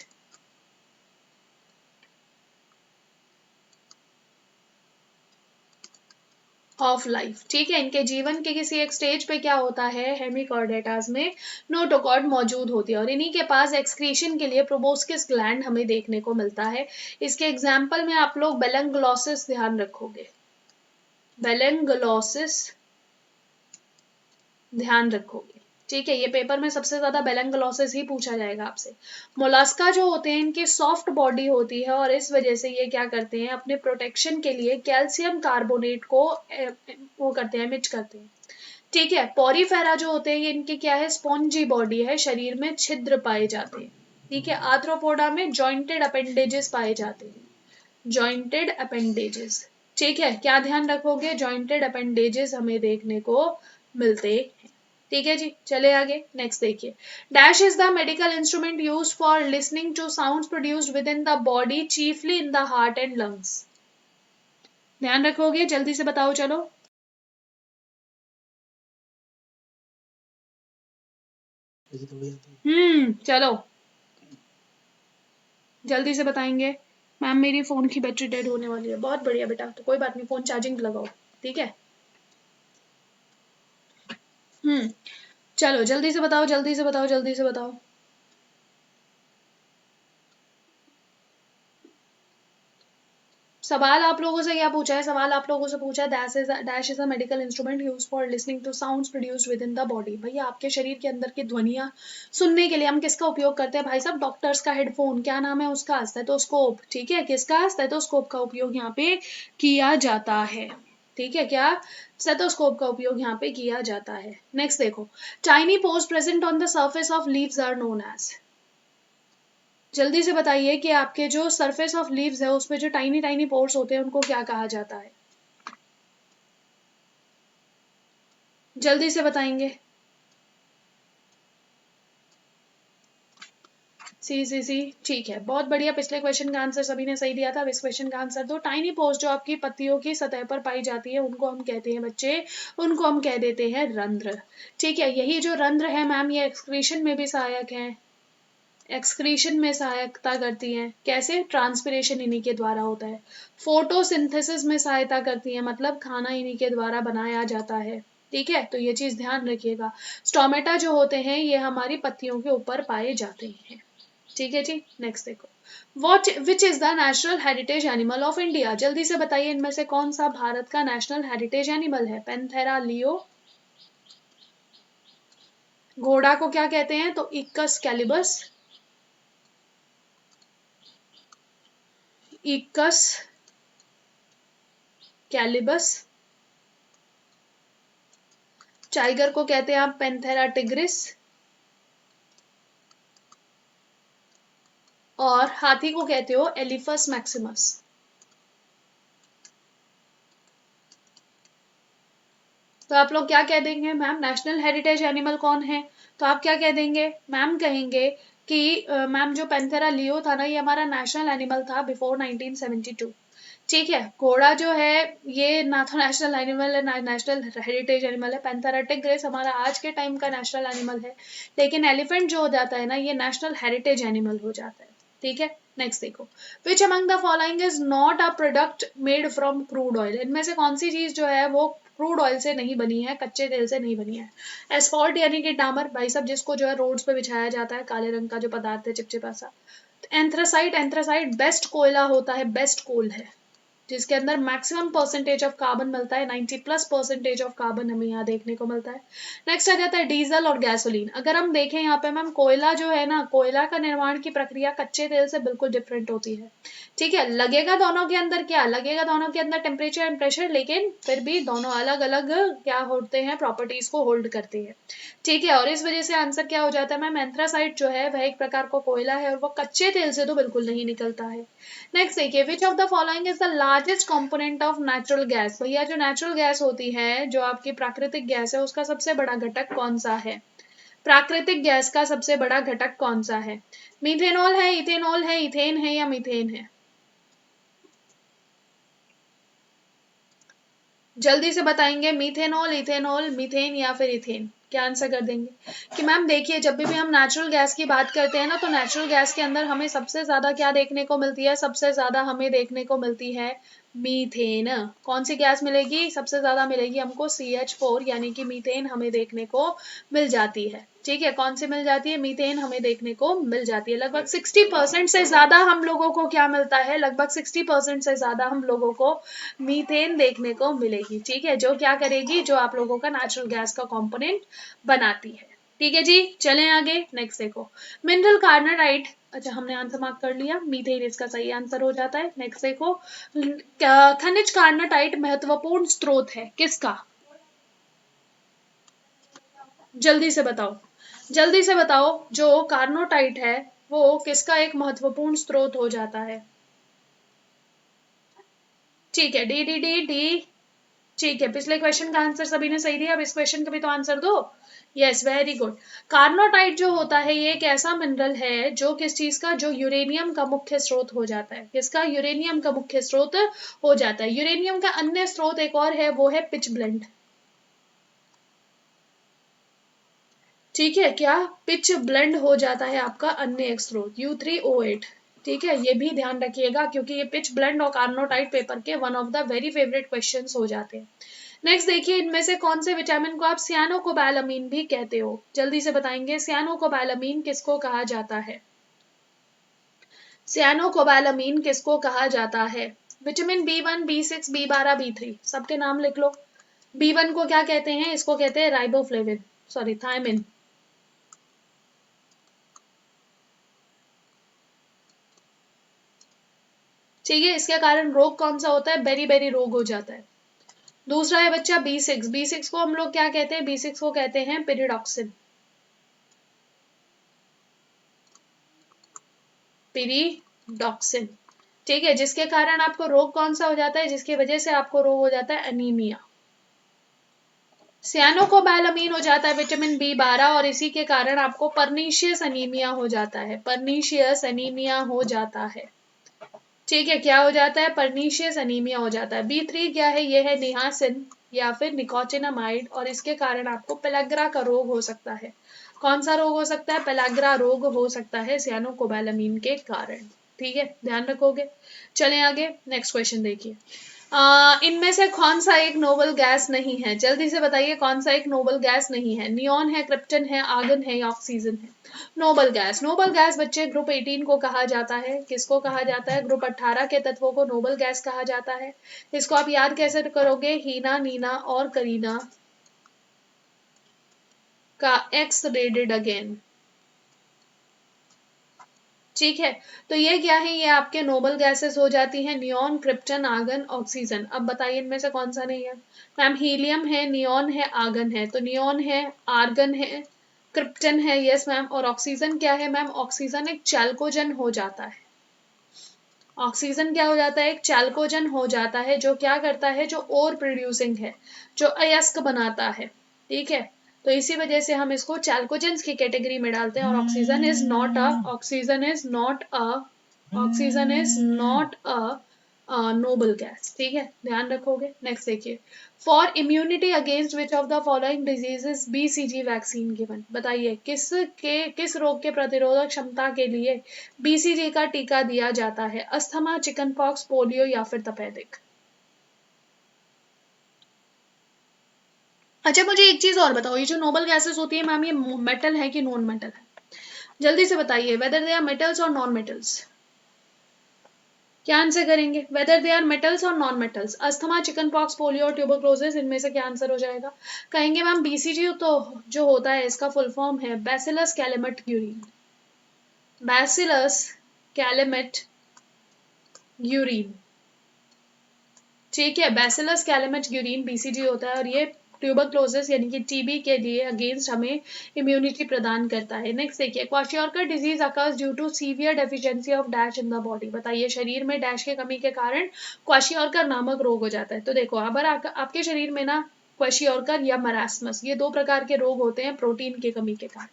of life. ठीक है, इनके जीवन के किसी एक स्टेज पे क्या होता है, हेमिकॉर्डेटास में नोटोकॉर्ड मौजूद होती है, और इन्हीं के पास एक्सक्रीशन के लिए प्रोबोस्किस ग्लैंड हमें देखने को मिलता है। इसके एग्जाम्पल में आप लोग बेलंगलोसिस ध्यान रखोगे, बेलंगलोसिस ध्यान रखोगे। ठीक है, ये पेपर में सबसे ज्यादा बेलंगलोसिस ही पूछा जाएगा आपसे। मोलास्का जो होते हैं, इनकी सॉफ्ट बॉडी होती है, और इस वजह से ये क्या करते हैं, अपने प्रोटेक्शन के लिए कैल्शियम कार्बोनेट को वो करते हैं, मिच करते हैं। ठीक है, पॉरीफेरा जो होते हैं, ये इनकी क्या है, स्पॉन्जी बॉडी है, शरीर में छिद्र पाए जाते हैं। ठीक है, आर्थ्रोपोडा में जॉइंटेड अपेंडेजेस पाए जाते हैं, जॉइंटेड अपेंडेजेस। ठीक है, क्या ध्यान रखोगे, जॉइंटेड अपेंडेजेस हमें देखने को मिलते हैं। ठीक है जी, चले आगे, नेक्स्ट देखिए। Dash is the medical instrument use for listening to sounds produced with in the body, chiefly in the heart and lungs. ध्यान रखोगे, जल्दी से बताओ चलो। चलो जल्दी से बताएंगे। मैम मेरी फोन की बैटरी डेड होने वाली है। बहुत बढ़िया बेटा, तो कोई बात नहीं, फोन चार्जिंग लगाओ। ठीक है, चलो जल्दी से बताओ, जल्दी से बताओ, जल्दी से बताओ। सवाल आप लोगों से क्या पूछा है, सवाल आप लोगों से पूछा है dash is a medical instrument use for listening to sounds produced with in the body. भैया आपके शरीर के अंदर की ध्वनियां सुनने के लिए हम किसका उपयोग करते हैं भाई साहब, डॉक्टर्स का हेडफोन, क्या नाम है उसका, स्टेथोस्कोप। ठीक है, किसका, स्टेथोस्कोप का उपयोग यहाँ पे किया जाता है। ठीक है, क्या, स्टेथोस्कोप का उपयोग यहाँ पे किया जाता है। नेक्स्ट देखो, tiny pores present on the surface of leaves are known as. जल्दी से बताइए कि आपके जो सरफेस ऑफ लीव्स है उसमें जो टाइनी टाइनी पोर्स होते हैं उनको क्या कहा जाता है, जल्दी से बताएंगे। सी, ठीक है, बहुत बढ़िया। पिछले क्वेश्चन का आंसर सभी ने सही दिया था, अब इस क्वेश्चन का आंसर दो। टाइनी पोर्स जो आपकी पत्तियों की सतह पर पाई जाती है उनको हम कहते हैं बच्चे, उनको हम कह देते हैं रंध्र। ठीक है, यही जो रंध्र है मैम, ये एक्सक्रीशन में भी सहायक है, एक्सक्रीशन में सहायता करती हैं। कैसे, ट्रांसपिरेशन इन्हीं के द्वारा होता है। फोटोसिंथेसिस में सहायता करती है, मतलब खाना इन्हीं के द्वारा बनाया जाता है। ठीक है, तो ये चीज ध्यान रखिएगा। स्टोमेटा जो होते हैं ये हमारी पत्तियों के ऊपर पाए जाते हैं। ठीक है जी, नेक्स्ट देखो। What which is the national heritage animal of India. जल्दी से बताइए इनमें से कौन सा भारत का नेशनल हेरिटेज एनिमल है। पैंथेरा लियो, घोड़ा को क्या कहते हैं, तो इक्कस कैलिबस, इक्कस कैलिबस। टाइगर को कहते हैं आप पैंथेरा टिग्रिस, और हाथी को कहते हो एलिफस मैक्सिमस। तो आप लोग क्या कह देंगे मैम, नेशनल हेरिटेज एनिमल कौन है, तो आप क्या कह देंगे मैम, कहेंगे कि मैम जो पैंथेरा लियो था ना, ये हमारा नेशनल एनिमल था बिफोर 1972। ठीक है, घोड़ा जो है ये ना तो नेशनल एनिमल है ना नेशनल हेरिटेज एनिमल है। पैंथेरा टिग्रिस हमारा आज के टाइम का नेशनल एनिमल है, लेकिन एलिफेंट जो हो जाता है ना, ये नेशनल हेरिटेज एनिमल हो जाता है। ठीक है, नेक्स्ट देखो। विच among the following is not a product made from crude oil. इनमें से कौन सी चीज जो है वो क्रूड ऑयल से नहीं बनी है, कच्चे तेल से नहीं बनी है। एस्फॉल्ट यानी कि डामर, भाई साहब जिसको जो है रोड्स पे बिछाया जाता है, काले रंग का जो पदार्थ है चिपचिपा सा। एंथ्रासाइट, एंथ्रासाइट बेस्ट कोयला होता है, बेस्ट कोल है। जिसके अंदर मैक्सिमम परसेंटेज ऑफ कार्बन मिलता है, 90+% ऑफ कार्बन हमें यहाँ देखने को मिलता है। नेक्स्ट आ जाता है डीजल और गैसोलीन। अगर हम देखें यहाँ पे मैम, कोयला जो है ना, कोयला का निर्माण की प्रक्रिया कच्चे तेल से बिल्कुल डिफरेंट होती है। ठीक है, लगेगा दोनों के अंदर क्या, लगेगा दोनों के अंदर टेम्परेचर एंड प्रेशर, लेकिन फिर भी दोनों अलग अलग क्या होते हैं, प्रॉपर्टीज को होल्ड करते हैं। ठीक है, और इस वजह से आंसर क्या हो जाता है मैम, एंथ्रासाइट जो है वह एक प्रकार का कोयला है और वो कच्चे तेल से तो बिल्कुल नहीं निकलता है। नेक्स्ट देखिए, which of the following is the largest component of natural gas. भैया जो नेचुरल गैस होती है, जो आपकी प्राकृतिक गैस है, उसका सबसे बड़ा घटक कौन सा है? प्राकृतिक गैस का सबसे बड़ा घटक कौन सा है? मीथेनॉल है, इथेनॉल है, इथेन है या मीथेन है? जल्दी से बताएंगे, मीथेनॉल, इथेनॉल, मीथेन या फिर इथेन, क्या आंसर कर देंगे? कि मैम देखिए, जब भी हम नेचुरल गैस की बात करते हैं ना, तो नेचुरल गैस के अंदर हमें सबसे ज्यादा क्या देखने को मिलती है? सबसे ज्यादा हमें देखने को मिलती है मीथेन। कौन सी गैस मिलेगी? सबसे ज्यादा मिलेगी हमको CH4, यानी कि मीथेन हमें देखने को मिल जाती है। ठीक है, कौन सी मिल जाती है? मीथेन हमें देखने को मिल जाती है। लगभग 60% से ज्यादा हम लोगों को क्या मिलता है? लगभग 60% से ज्यादा हम लोगों को मीथेन देखने को मिलेगी। ठीक है, जो क्या करेगी, जो आप लोगों का नेचुरल गैस का कंपोनेंट बनाती है। ठीक है जी, चलें आगे। नेक्स्ट देखो, मिनरल कार्नाटाइट। अच्छा, हमने आंसर मार्क कर लिया, मीथेन इसका सही आंसर हो जाता है। नेक्स्ट देखो, खनिज कार्नाटाइट महत्वपूर्ण स्रोत है किसका? जल्दी से बताओ, जल्दी से बताओ, जो कार्नोटाइट है वो किसका एक महत्वपूर्ण स्रोत हो जाता है? ठीक है, डी डी डी डी। ठीक है, पिछले क्वेश्चन का आंसर सभी ने सही दिया, अब इस क्वेश्चन का भी तो आंसर दो। Yes, very good. कार्नोटाइट जो होता है, ये एक ऐसा मिनरल है जो किस चीज का, जो यूरेनियम का मुख्य स्रोत हो जाता है। किसका? यूरेनियम का मुख्य स्रोत हो जाता है। यूरेनियम का अन्य स्रोत एक और है, वो है पिच ब्लेंड। ठीक है, क्या? पिच ब्लेंड हो जाता है आपका अन्य एक स्रोत, U3O8। ठीक है, ये भी ध्यान रखिएगा, क्योंकि ये पिच ब्लेंड और कार्नोटाइट पेपर के one of the very favourite questions हो जाते हैं। नेक्स्ट देखिए, इनमें से कौन से विटामिन को आप सियानोकोबालामीन भी कहते हो? जल्दी से बताएंगे, सियानोकोबालामीन किसको कहा जाता है? सियानोकोबालामीन किसको कहा जाता है? Vitamin B1, B6, B12, B3, सबके नाम लिख लो। B1 को क्या कहते हैं? इसको कहते हैं राइबोफ्लेविन, सॉरी थायमिन। ठीक है, इसके कारण रोग कौन सा होता है? बेरी बेरी रोग हो जाता है। दूसरा है बच्चा B6। B6 को हम लोग क्या कहते हैं? B6 को कहते हैं पेरिडॉक्सिन। पेरिडॉक्सिन। ठीक है, जिसके कारण आपको रोग कौन सा हो जाता है? जिसकी वजह से आपको रोग हो जाता है अनीमिया। सियानोकोबालामीन हो जाता है विटामिन B12, और इसी के कारण आपको परनीशियस अनीमिया हो जाता है। परनीशियस अनीमिया हो जाता है। ठीक है, क्या हो जाता है? परनीशियस अनीमिया हो जाता है। B3 क्या है? ये है निहासिन या फिर निकोटिनामाइड, और इसके कारण आपको पेलाग्रा का रोग हो सकता है। कौन सा रोग हो सकता है? पेलाग्रा रोग हो सकता है सियानोकोबालामीन के कारण। ठीक है, ध्यान रखोगे। चलें आगे, नेक्स्ट क्वेश्चन देखिए। इनमें से कौन सा एक नोबल गैस नहीं है? जल्दी से बताइए, कौन सा एक नोबल गैस नहीं है? नियॉन है, क्रिप्टन है, आर्गन है या ऑक्सीजन है? नोबल गैस, नोबल गैस बच्चे ग्रुप 18 को कहा जाता है। किसको कहा जाता है? ग्रुप 18 के तत्वों को नोबल गैस कहा जाता है। इसको आप याद कैसे करोगे? हीना, नीना और करीना का एक्स रेडेड अगेन। ठीक है, तो ये क्या है? ये आपके नोबल गैसेस हो जाती हैं, नियॉन, क्रिप्टन, आर्गन, ऑक्सीजन। अब बताइए, इनमें से कौन सा नहीं है? मैम हीलियम है, नियॉन है, आर्गन है। तो नियॉन है, आर्गन है, क्रिप्टन है, यस मैम। और ऑक्सीजन क्या है मैम? ऑक्सीजन एक चैल्कोजन हो जाता है। ऑक्सीजन क्या हो जाता है? एक चैल्कोजन हो जाता है, जो क्या करता है? जो ओर प्रोड्यूसिंग है, जो अयस्क बनाता है। ठीक है, तो इसी वजह से हम इसको चैल्कोजेंस की कैटेगरी में डालते हैं। और oxygen is not a, oxygen is not a, oxygen is not a noble gas. ठीक है, ध्यान रखोगे। नेक्स्ट देखिए, for immunity against which of the following diseases BCG vaccine given. बताइए, किस रोग के प्रतिरोधक क्षमता के लिए BCG का टीका दिया जाता है? अस्थमा, चिकन पॉक्स, पोलियो या फिर तपेदिक? अच्छा, मुझे एक चीज और बताओ, ये जो नोबल गैसेस होती है मैम, ये मेटल है कि नॉन मेटल है? जल्दी से बताइए, वेदर दे आर मेटल्स और नॉन मेटल्स। क्या आंसर करेंगे? वेदर दे आर मेटल्स और non metals. Asthma, chicken pox, polio और ट्यूबरक्लोसिस, इनमें से क्या आंसर हो जाएगा? कहेंगे मैम बीसीजी तो जो होता है इसका फुल फॉर्म है बैसिलस कैलेमेट ग्यूरिन। बैसिलस कैलेमेट ग्यूरिन, ठीक है, बैसिलस कैलेमेट ग्यूरिन बीसीजी होता है और ये ट्यूबरक्लोसिस यानी कि टीबी के लिए अगेंस्ट हमें इम्यूनिटी प्रदान करता है। नेक्स्ट देखिए, kwashiorkor disease occurs due to severe deficiency of dash in the body. बताइए शरीर में डैश की कमी के कारण क्वाशियोरकर नामक रोग हो जाता है। तो देखो अगर आपके शरीर में ना क्वाशियोरकर या मरासमस, ये दो प्रकार के रोग होते हैं प्रोटीन की कमी के कारण।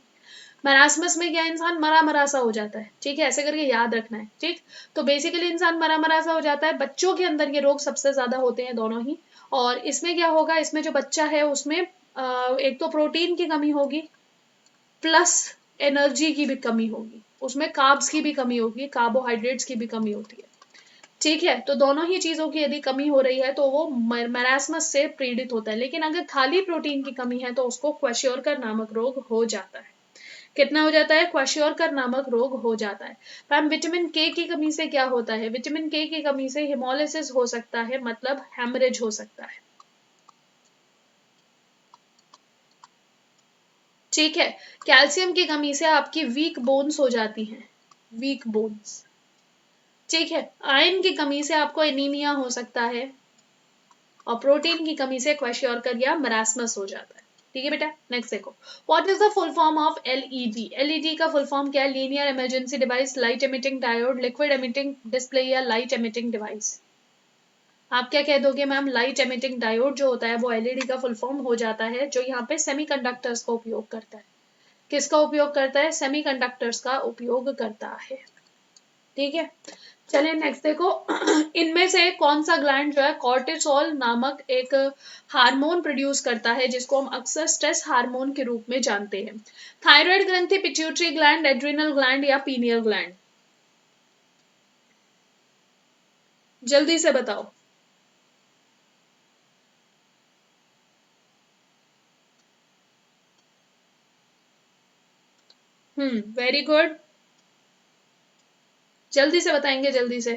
मरासमस में क्या इंसान मरा मरा सा हो जाता है, ठीक है, ऐसे करके याद रखना है, ठीक। तो बेसिकली इंसान मरा मरा सा हो जाता है। बच्चों के अंदर ये रोग सबसे ज्यादा होते हैं दोनों ही। और इसमें क्या होगा, इसमें जो बच्चा है उसमें एक तो प्रोटीन की कमी होगी प्लस एनर्जी की भी कमी होगी, उसमें कार्ब्स की भी कमी होगी, कार्बोहाइड्रेट्स की भी कमी होती है, ठीक है। तो दोनों ही चीजों की यदि कमी हो रही है तो वो मरासमस से पीड़ित होता है। लेकिन अगर खाली प्रोटीन की कमी है तो उसको क्वेश्योरकर नामक रोग हो जाता है। कितना हो जाता है? क्वाशियोरकर नामक रोग हो जाता है। मैम विटामिन के की कमी से क्या होता है? विटामिन के की कमी से हिमोलिसिस हो सकता है, मतलब हेमरेज हो सकता है, ठीक है। कैल्शियम की कमी से आपकी वीक बोन्स हो जाती हैं, वीक बोन्स, ठीक है। आयरन की कमी से आपको एनीमिया हो सकता है और प्रोटीन की कमी से क्वेश्योरकर या मरासमस हो जाता है, ठीक है बेटा। नेक्स्ट देखो, what is the full form of LED? LED का फुल फॉर्म क्या है? Linear emergency device, light emitting diode, liquid emitting display या लाइट एमिटिंग डिवाइस। आप क्या कह दोगे मैम? लाइट एमिटिंग डायोड जो होता है वो एलईडी का फुल फॉर्म हो जाता है, जो यहाँ पे सेमीकंडक्टर्स का उपयोग करता है। किसका उपयोग करता है? सेमीकंडक्टर्स का उपयोग करता है, ठीक है। चलिए नेक्स्ट देखो, इनमें से कौन सा ग्लैंड जो है कॉर्टिसोल नामक एक हार्मोन प्रोड्यूस करता है, जिसको हम अक्सर स्ट्रेस हार्मोन के रूप में जानते हैं? थायराइड ग्रंथि, पिट्यूटरी ग्लैंड, एड्रिनल ग्लैंड या पीनियल ग्लैंड? जल्दी से बताओ। वेरी गुड, जल्दी से बताएंगे, जल्दी से।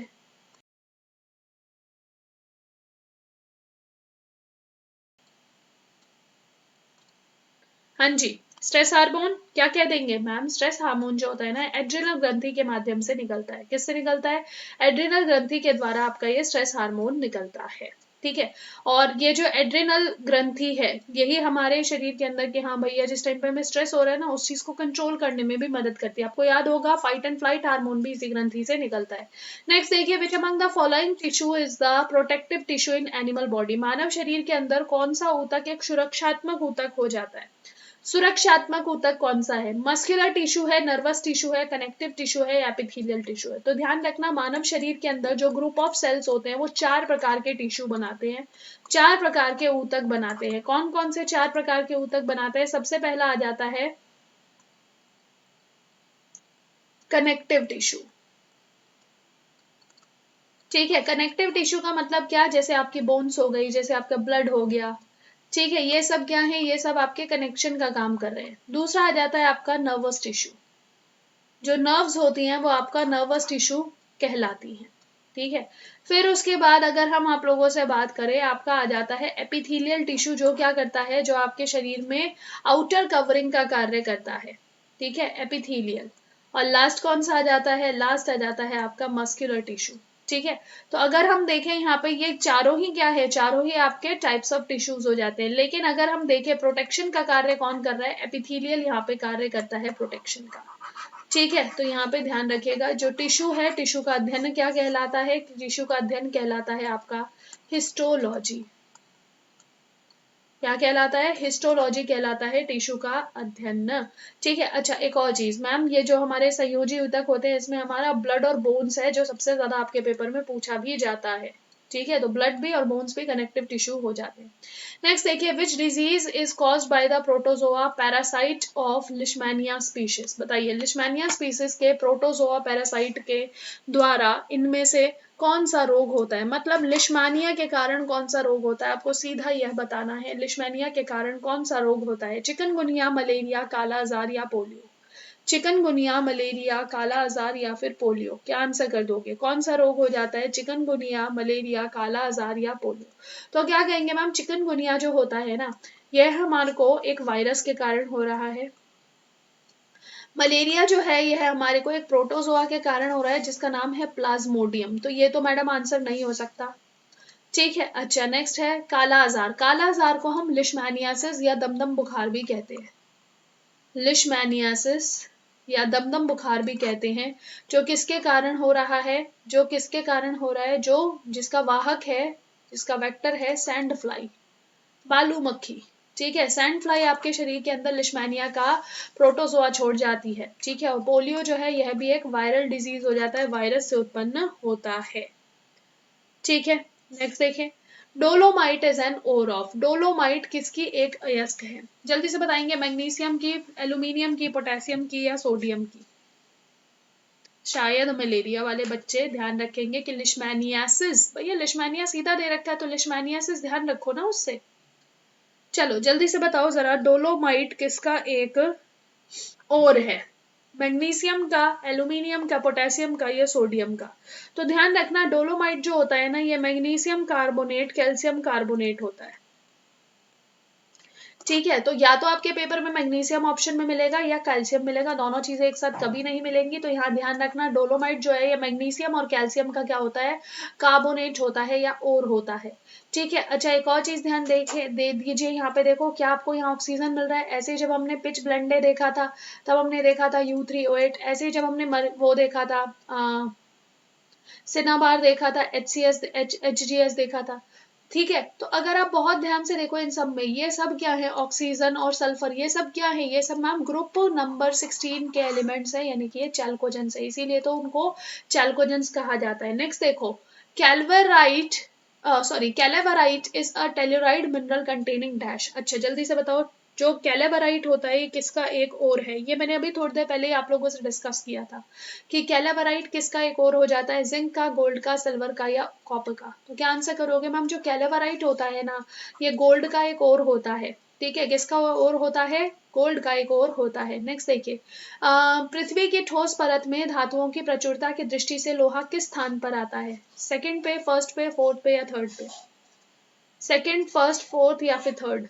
हाँ जी, स्ट्रेस हार्मोन क्या कह देंगे मैम? स्ट्रेस हार्मोन जो होता है ना एड्रिनल ग्रंथि के माध्यम से निकलता है। किससे निकलता है? एड्रिनल ग्रंथि के द्वारा आपका ये स्ट्रेस हार्मोन निकलता है, ठीक है। और ये जो एड्रिनल ग्रंथि है यही हमारे शरीर के अंदर के, हाँ भैया जिस टाइम पे हमें स्ट्रेस हो रहा है ना उस चीज को कंट्रोल करने में भी मदद करती है। आपको याद होगा फाइट एंड फ्लाइट हार्मोन भी इसी ग्रंथि से निकलता है। नेक्स्ट देखिए, which among the following tissue is the protective tissue in animal body? मानव शरीर के अंदर कौन सा ऊतक एक सुरक्षात्मक ऊतक हो जाता है? सुरक्षात्मक ऊतक कौन सा है? मस्कुलर टिश्यू है, नर्वस टिश्यू है, कनेक्टिव टिश्यू है, एपिथेलियल टिश्यू है? तो ध्यान रखना, मानव शरीर के अंदर जो ग्रुप ऑफ सेल्स होते हैं वो चार प्रकार के टिश्यू बनाते हैं, चार प्रकार के ऊतक बनाते हैं। कौन कौन से चार प्रकार के ऊतक बनाते हैं? सबसे पहला आ जाता है कनेक्टिव टिश्यू, ठीक है। कनेक्टिव टिश्यू का मतलब क्या? जैसे आपकी बोन्स हो गई, जैसे आपका ब्लड हो गया, ठीक है, ये सब क्या है? ये सब आपके कनेक्शन का काम कर रहे हैं। दूसरा आ जाता है आपका नर्वस टिश्यू, जो नर्व्स होती हैं वो आपका नर्वस टिश्यू कहलाती हैं, ठीक है। फिर उसके बाद अगर हम आप लोगों से बात करें, आपका आ जाता है एपिथेलियल टिश्यू, जो क्या करता है? जो आपके शरीर में आउटर कवरिंग का कार्य करता है, ठीक है, एपिथेलियल। और लास्ट कौन सा आ जाता है? लास्ट आ जाता है आपका मस्कुलर टिश्यू, ठीक है। तो अगर हम देखें यहाँ पे ये चारों ही क्या है? चारों ही आपके टाइप्स ऑफ टिश्यूज हो जाते हैं। लेकिन अगर हम देखें प्रोटेक्शन का कार्य कौन कर रहा है? एपिथेलियल यहाँ पे कार्य करता है प्रोटेक्शन का, ठीक है। तो यहाँ पे ध्यान रखिएगा, जो टिश्यू है, टिश्यू का अध्ययन क्या कहलाता है? टिश्यू का अध्ययन कहलाता है आपका हिस्टोलॉजी। क्या कहलाता है? हिस्टोलॉजी कहलाता है टिश्यू का अध्ययन, ठीक है। अच्छा एक और चीज मैम, ये जो हमारे संयोजी ऊतक होते हैं इसमें हमारा ब्लड और बोन्स है, जो सबसे ज्यादा आपके पेपर में पूछा भी जाता है, ठीक है। तो ब्लड भी और बोन्स भी कनेक्टिव टिश्यू हो जाते हैं। नेक्स्ट देखिए, which disease is caused by the protozoa parasite of leishmania species? बताइए लिशमैनिया स्पीशीज के प्रोटोजोआ पैरासाइट के द्वारा इनमें से कौन सा रोग होता है? मतलब लिशमानिया के कारण कौन सा रोग होता है? आपको सीधा यह बताना है लिशमानिया के कारण कौन सा रोग होता है? चिकनगुनिया, मलेरिया, काला आजार या पोलियो? चिकनगुनिया, मलेरिया, काला आजार या फिर पोलियो? क्या आंसर कर दोगे? कौन सा रोग हो जाता है? चिकनगुनिया, मलेरिया, काला आजार या पोलियो? तो क्या कहेंगे मैम, चिकनगुनिया जो होता है ना, यह हमारे को एक वायरस के कारण हो रहा है। मलेरिया जो है यह हमारे को एक प्रोटोजोआ के कारण हो रहा है जिसका नाम है प्लाज्मोडियम। तो ये तो मैडम आंसर नहीं हो सकता। ठीक है, अच्छा नेक्स्ट है काला आजार। काला आजार को हम लिशमैनियासिस या दमदम बुखार भी कहते हैं। लिशमैनियासिस या दमदम बुखार भी कहते हैं, जो किसके कारण हो रहा है? जो किसके कारण हो रहा है? जो जिसका वाहक है, जिसका वेक्टर है सैंड फ्लाई, बालू मक्खी। ठीक है, सैंड फ्लाई आपके शरीर के अंदर लिशमैनिया का प्रोटोजोआ छोड़ जाती है। ठीक है, और पोलियो जो है यह भी एक वायरल डिजीज हो जाता है, वायरस से उत्पन्न होता है। ठीक है, नेक्स्ट देखें, dolomite is an ore of. Dolomite किसकी एक अयस्क है? जल्दी से बताएंगे, मैग्नीशियम की, एल्यूमिनियम की, पोटेशियम की या सोडियम की? शायद मलेरिया वाले बच्चे ध्यान रखेंगे कि लिशमैनियासिस, भैया लिशमैनिया सीधा दे रखा है तो लिशमैनियासिस ध्यान रखो ना उससे। चलो जल्दी से बताओ जरा, डोलोमाइट किसका एक और है? मैग्नीशियम का, एल्यूमिनियम का, पोटेशियम का या सोडियम का? तो ध्यान रखना, डोलोमाइट जो होता है ना, ये मैग्नीशियम कार्बोनेट, कैल्शियम कार्बोनेट होता है। ठीक है, तो या तो आपके पेपर में मैग्नीशियम ऑप्शन में मिलेगा या कैल्शियम मिलेगा, दोनों चीजें एक साथ कभी नहीं मिलेंगी। तो यहाँ ध्यान रखना, डोलोमाइट जो है ये मैग्नीशियम और कैल्शियम का क्या होता है? कार्बोनेट होता है या और होता है। ठीक है, अच्छा एक और चीज ध्यान दे दीजिए, यहाँ पे देखो क्या आपको यहाँ ऑक्सीजन मिल रहा है? ऐसे ही जब हमने पिच ब्लेंडे देखा था तब हमने देखा था U3O8, ऐसे ही जब हमने वो देखा था सिनाबार देखा था, HCS, HGS देखा था। ठीक है, तो अगर आप बहुत ध्यान से देखो इन सब में, ये सब क्या है? ऑक्सीजन और सल्फर, ये सब क्या है? ये सब मैम ग्रुप नंबर 16 के एलिमेंट्स है, यानी कि ये चैल्कोजेंस है, इसीलिए तो उनको चैल्कोजेंस कहा जाता है। नेक्स्ट देखो, calaverite calaverite is a telluride mineral containing dash. अच्छा जल्दी से बताओ, जो कैलेवराइट होता है ये किसका एक और है? ये मैंने अभी थोड़ी देर पहले ही आप लोगों से डिस्कस किया था कि कैलेवराइट किसका एक और हो जाता है? जिंक का, गोल्ड का, सिल्वर का या कॉपर का? तो क्या आंसर करोगे मैम? जो कैलेवराइट होता है ना, ये गोल्ड का एक और होता है। ठीक है, किसका और होता है? गोल्ड का एक और होता है। नेक्स्ट देखिए, पृथ्वी की ठोस परत में धातुओं की प्रचुरता की दृष्टि से लोहा किस स्थान पर आता है? सेकंड पे, फर्स्ट पे, फोर्थ पे या थर्ड पे? सेकंड, फर्स्ट, फोर्थ या फिर थर्ड?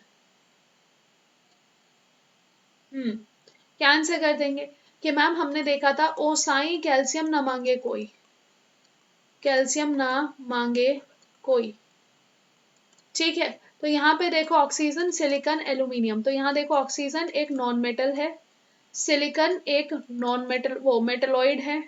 क्या आंसर कर देंगे कि मैम हमने देखा था, ओ साई कैल्शियम ना मांगे कोई, कैल्शियम ना मांगे कोई। ठीक है, तो यहाँ पे देखो ऑक्सीजन, सिलिकॉन, एल्यूमिनियम। तो यहाँ देखो ऑक्सीजन एक नॉन मेटल है, सिलिकॉन एक नॉन मेटल वो मेटलॉइड है।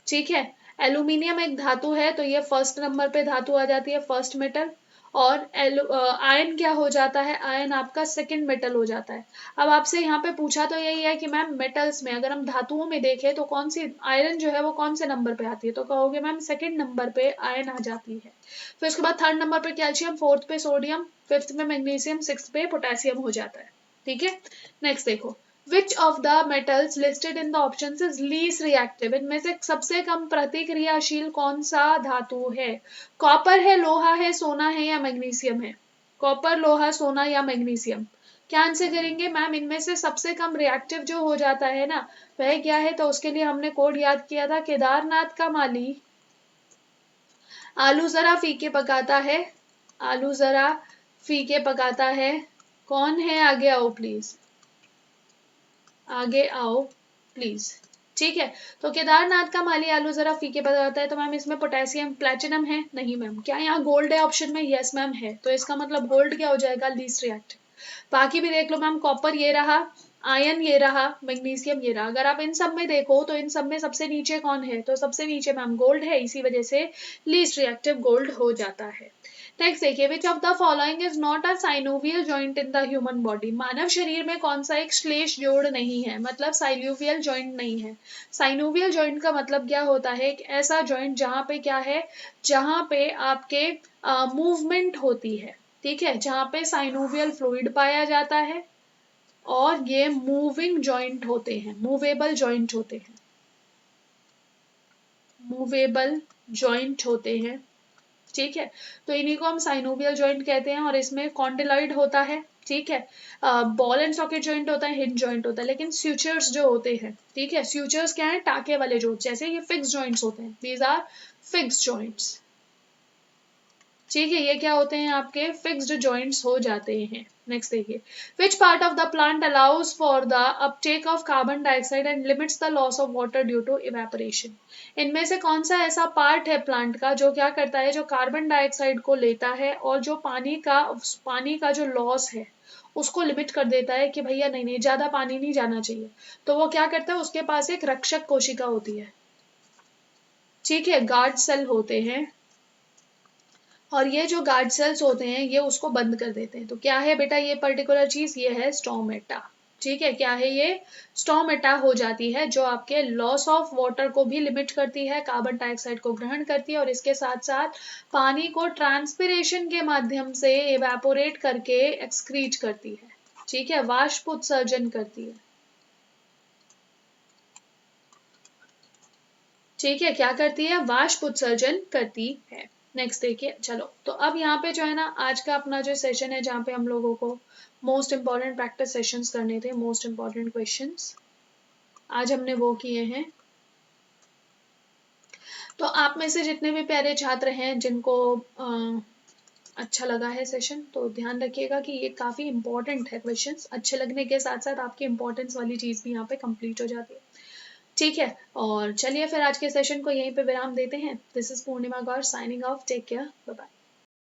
ठीक है, एल्यूमिनियम एक धातु है, तो ये फर्स्ट नंबर पे धातु आ जाती है, फर्स्ट मेटल। और आयन क्या हो जाता है? आयन आपका सेकंड मेटल हो जाता है। अब आपसे यहाँ पे पूछा तो यही है कि मैम मेटल्स में, अगर हम धातुओं में देखें तो कौन सी आयरन जो है वो कौन से नंबर पे आती है? तो कहोगे मैम सेकंड नंबर पे आयन आ जाती है। फिर उसके बाद थर्ड नंबर पे कैल्शियम, फोर्थ पे सोडियम, फिफ्थ में मैग्नीशियम, सिक्स्थ पे पोटेशियम हो जाता है। ठीक है, नेक्स्ट देखो, Which of the metals listed in the options is least reactive? इनमें से सबसे कम प्रतिक्रियाशील कौन सा धातु है? कॉपर है, लोहा है, सोना है या मैग्नीशियम है? कॉपर, लोहा, सोना या मैग्नीशियम? क्या आंसर करेंगे मैम? इनमें से सबसे कम रिएक्टिव जो हो जाता है ना, वह क्या है? तो उसके लिए हमने कोड याद किया था, केदारनाथ का माली आलू जरा फीके पकाता है, आलू जरा फीके पकाता है। कौन है? आगे आओ प्लीज, आगे आओ प्लीज। ठीक है, तो केदारनाथ का माली आलू जरा फीके बताता है, तो मैम इसमें पोटेशियम, प्लेटिनम है? नहीं मैम। क्या यहाँ गोल्ड है ऑप्शन में? यस मैम है, तो इसका मतलब गोल्ड क्या हो जाएगा? Least reactive. बाकी भी देख लो मैम, कॉपर ये रहा, आयन ये रहा, मैग्नीशियम ये रहा। अगर आप इन सब में देखो तो इन सब में सबसे नीचे कौन है? तो सबसे नीचे मैम गोल्ड है, इसी वजह से लीस्ट रिएक्टिव गोल्ड हो जाता है। नेक्स्ट देखिए, which of the following is not a synovial joint in the human body? मानव शरीर में कौन सा एक श्लेष जोड़ नहीं है? मतलब साइनोवियल जॉइंट नहीं है। साइनोवियल जॉइंट का मतलब क्या होता है? एक ऐसा जॉइंट जहां पे क्या है, जहां पे आपके मूवमेंट होती है। ठीक है, जहां पे साइनोवियल फ्लूइड पाया जाता है और ये मूविंग जॉइंट होते हैं, मूवेबल जॉइंट होते हैं, मूवेबल जॉइंट होते हैं। ठीक है, तो इन्हीं को हम साइनोवियल जॉइंट कहते हैं और इसमें कॉन्डिलॉइड होता है। ठीक है। बॉल एंड सॉकेट जॉइंट होता है, हिंज जॉइंट होता है, लेकिन स्यूचर्स जो होते हैं, ठीक है, स्यूचर्स क्या है, टाके वाले जो, जैसे ये फिक्स जॉइंट्स होते हैं, दीज आर फिक्स जॉइंट्स, ठीक है, ये क्या होते हैं, आपके फिक्स्ड जॉइंट्स हो जाते हैं। नेक्स्ट देखिए, which part of the plant allows for the uptake of carbon dioxide and limits the loss of water due to evaporation. इनमें से कौन सा ऐसा पार्ट है प्लांट का जो क्या करता है, जो कार्बन डाइऑक्साइड को लेता है और जो पानी का जो लॉस है उसको लिमिट कर देता है कि भैया नहीं नहीं ज्यादा पानी नहीं जाना चाहिए, तो वो क्या करता है, उसके पास एक रक्षक कोशिका होती है, ठीक है, गार्ड सेल होते हैं, और ये जो गार्ड सेल्स होते हैं ये उसको बंद कर देते हैं। तो क्या है बेटा ये पर्टिकुलर चीज, ये है स्टोमेटा, ठीक है, क्या है ये, स्टोमेटा हो जाती है, जो आपके लॉस ऑफ वाटर को भी लिमिट करती है, कार्बन डाइऑक्साइड को ग्रहण करती है, और इसके साथ साथ पानी को ट्रांसपिरेशन के माध्यम से इवेपोरेट करके एक्सक्रीट करती है, ठीक है, वाष्प उत्सर्जन करती है, ठीक है, क्या करती है, वाष्प उत्सर्जन करती है। नेक्स्ट देखिए, चलो तो अब यहाँ पे जो है ना, आज का अपना जो सेशन है जहाँ पे हम लोगों को मोस्ट इंपॉर्टेंट प्रैक्टिस सेशंस करने थे, मोस्ट इंपॉर्टेंट क्वेश्चंस आज हमने वो किए हैं। तो आप में से जितने भी प्यारे छात्र हैं जिनको अच्छा लगा है सेशन, तो ध्यान रखिएगा कि ये काफ़ी इंपॉर्टेंट है, क्वेश्चंस अच्छे लगने के साथ साथ आपकी इंपॉर्टेंस वाली चीज़ भी यहाँ पे कंप्लीट हो जाती है, ठीक है। और चलिए फिर आज के सेशन को यहीं पे विराम देते हैं। This is Purnima Gaur signing off, take care, bye bye.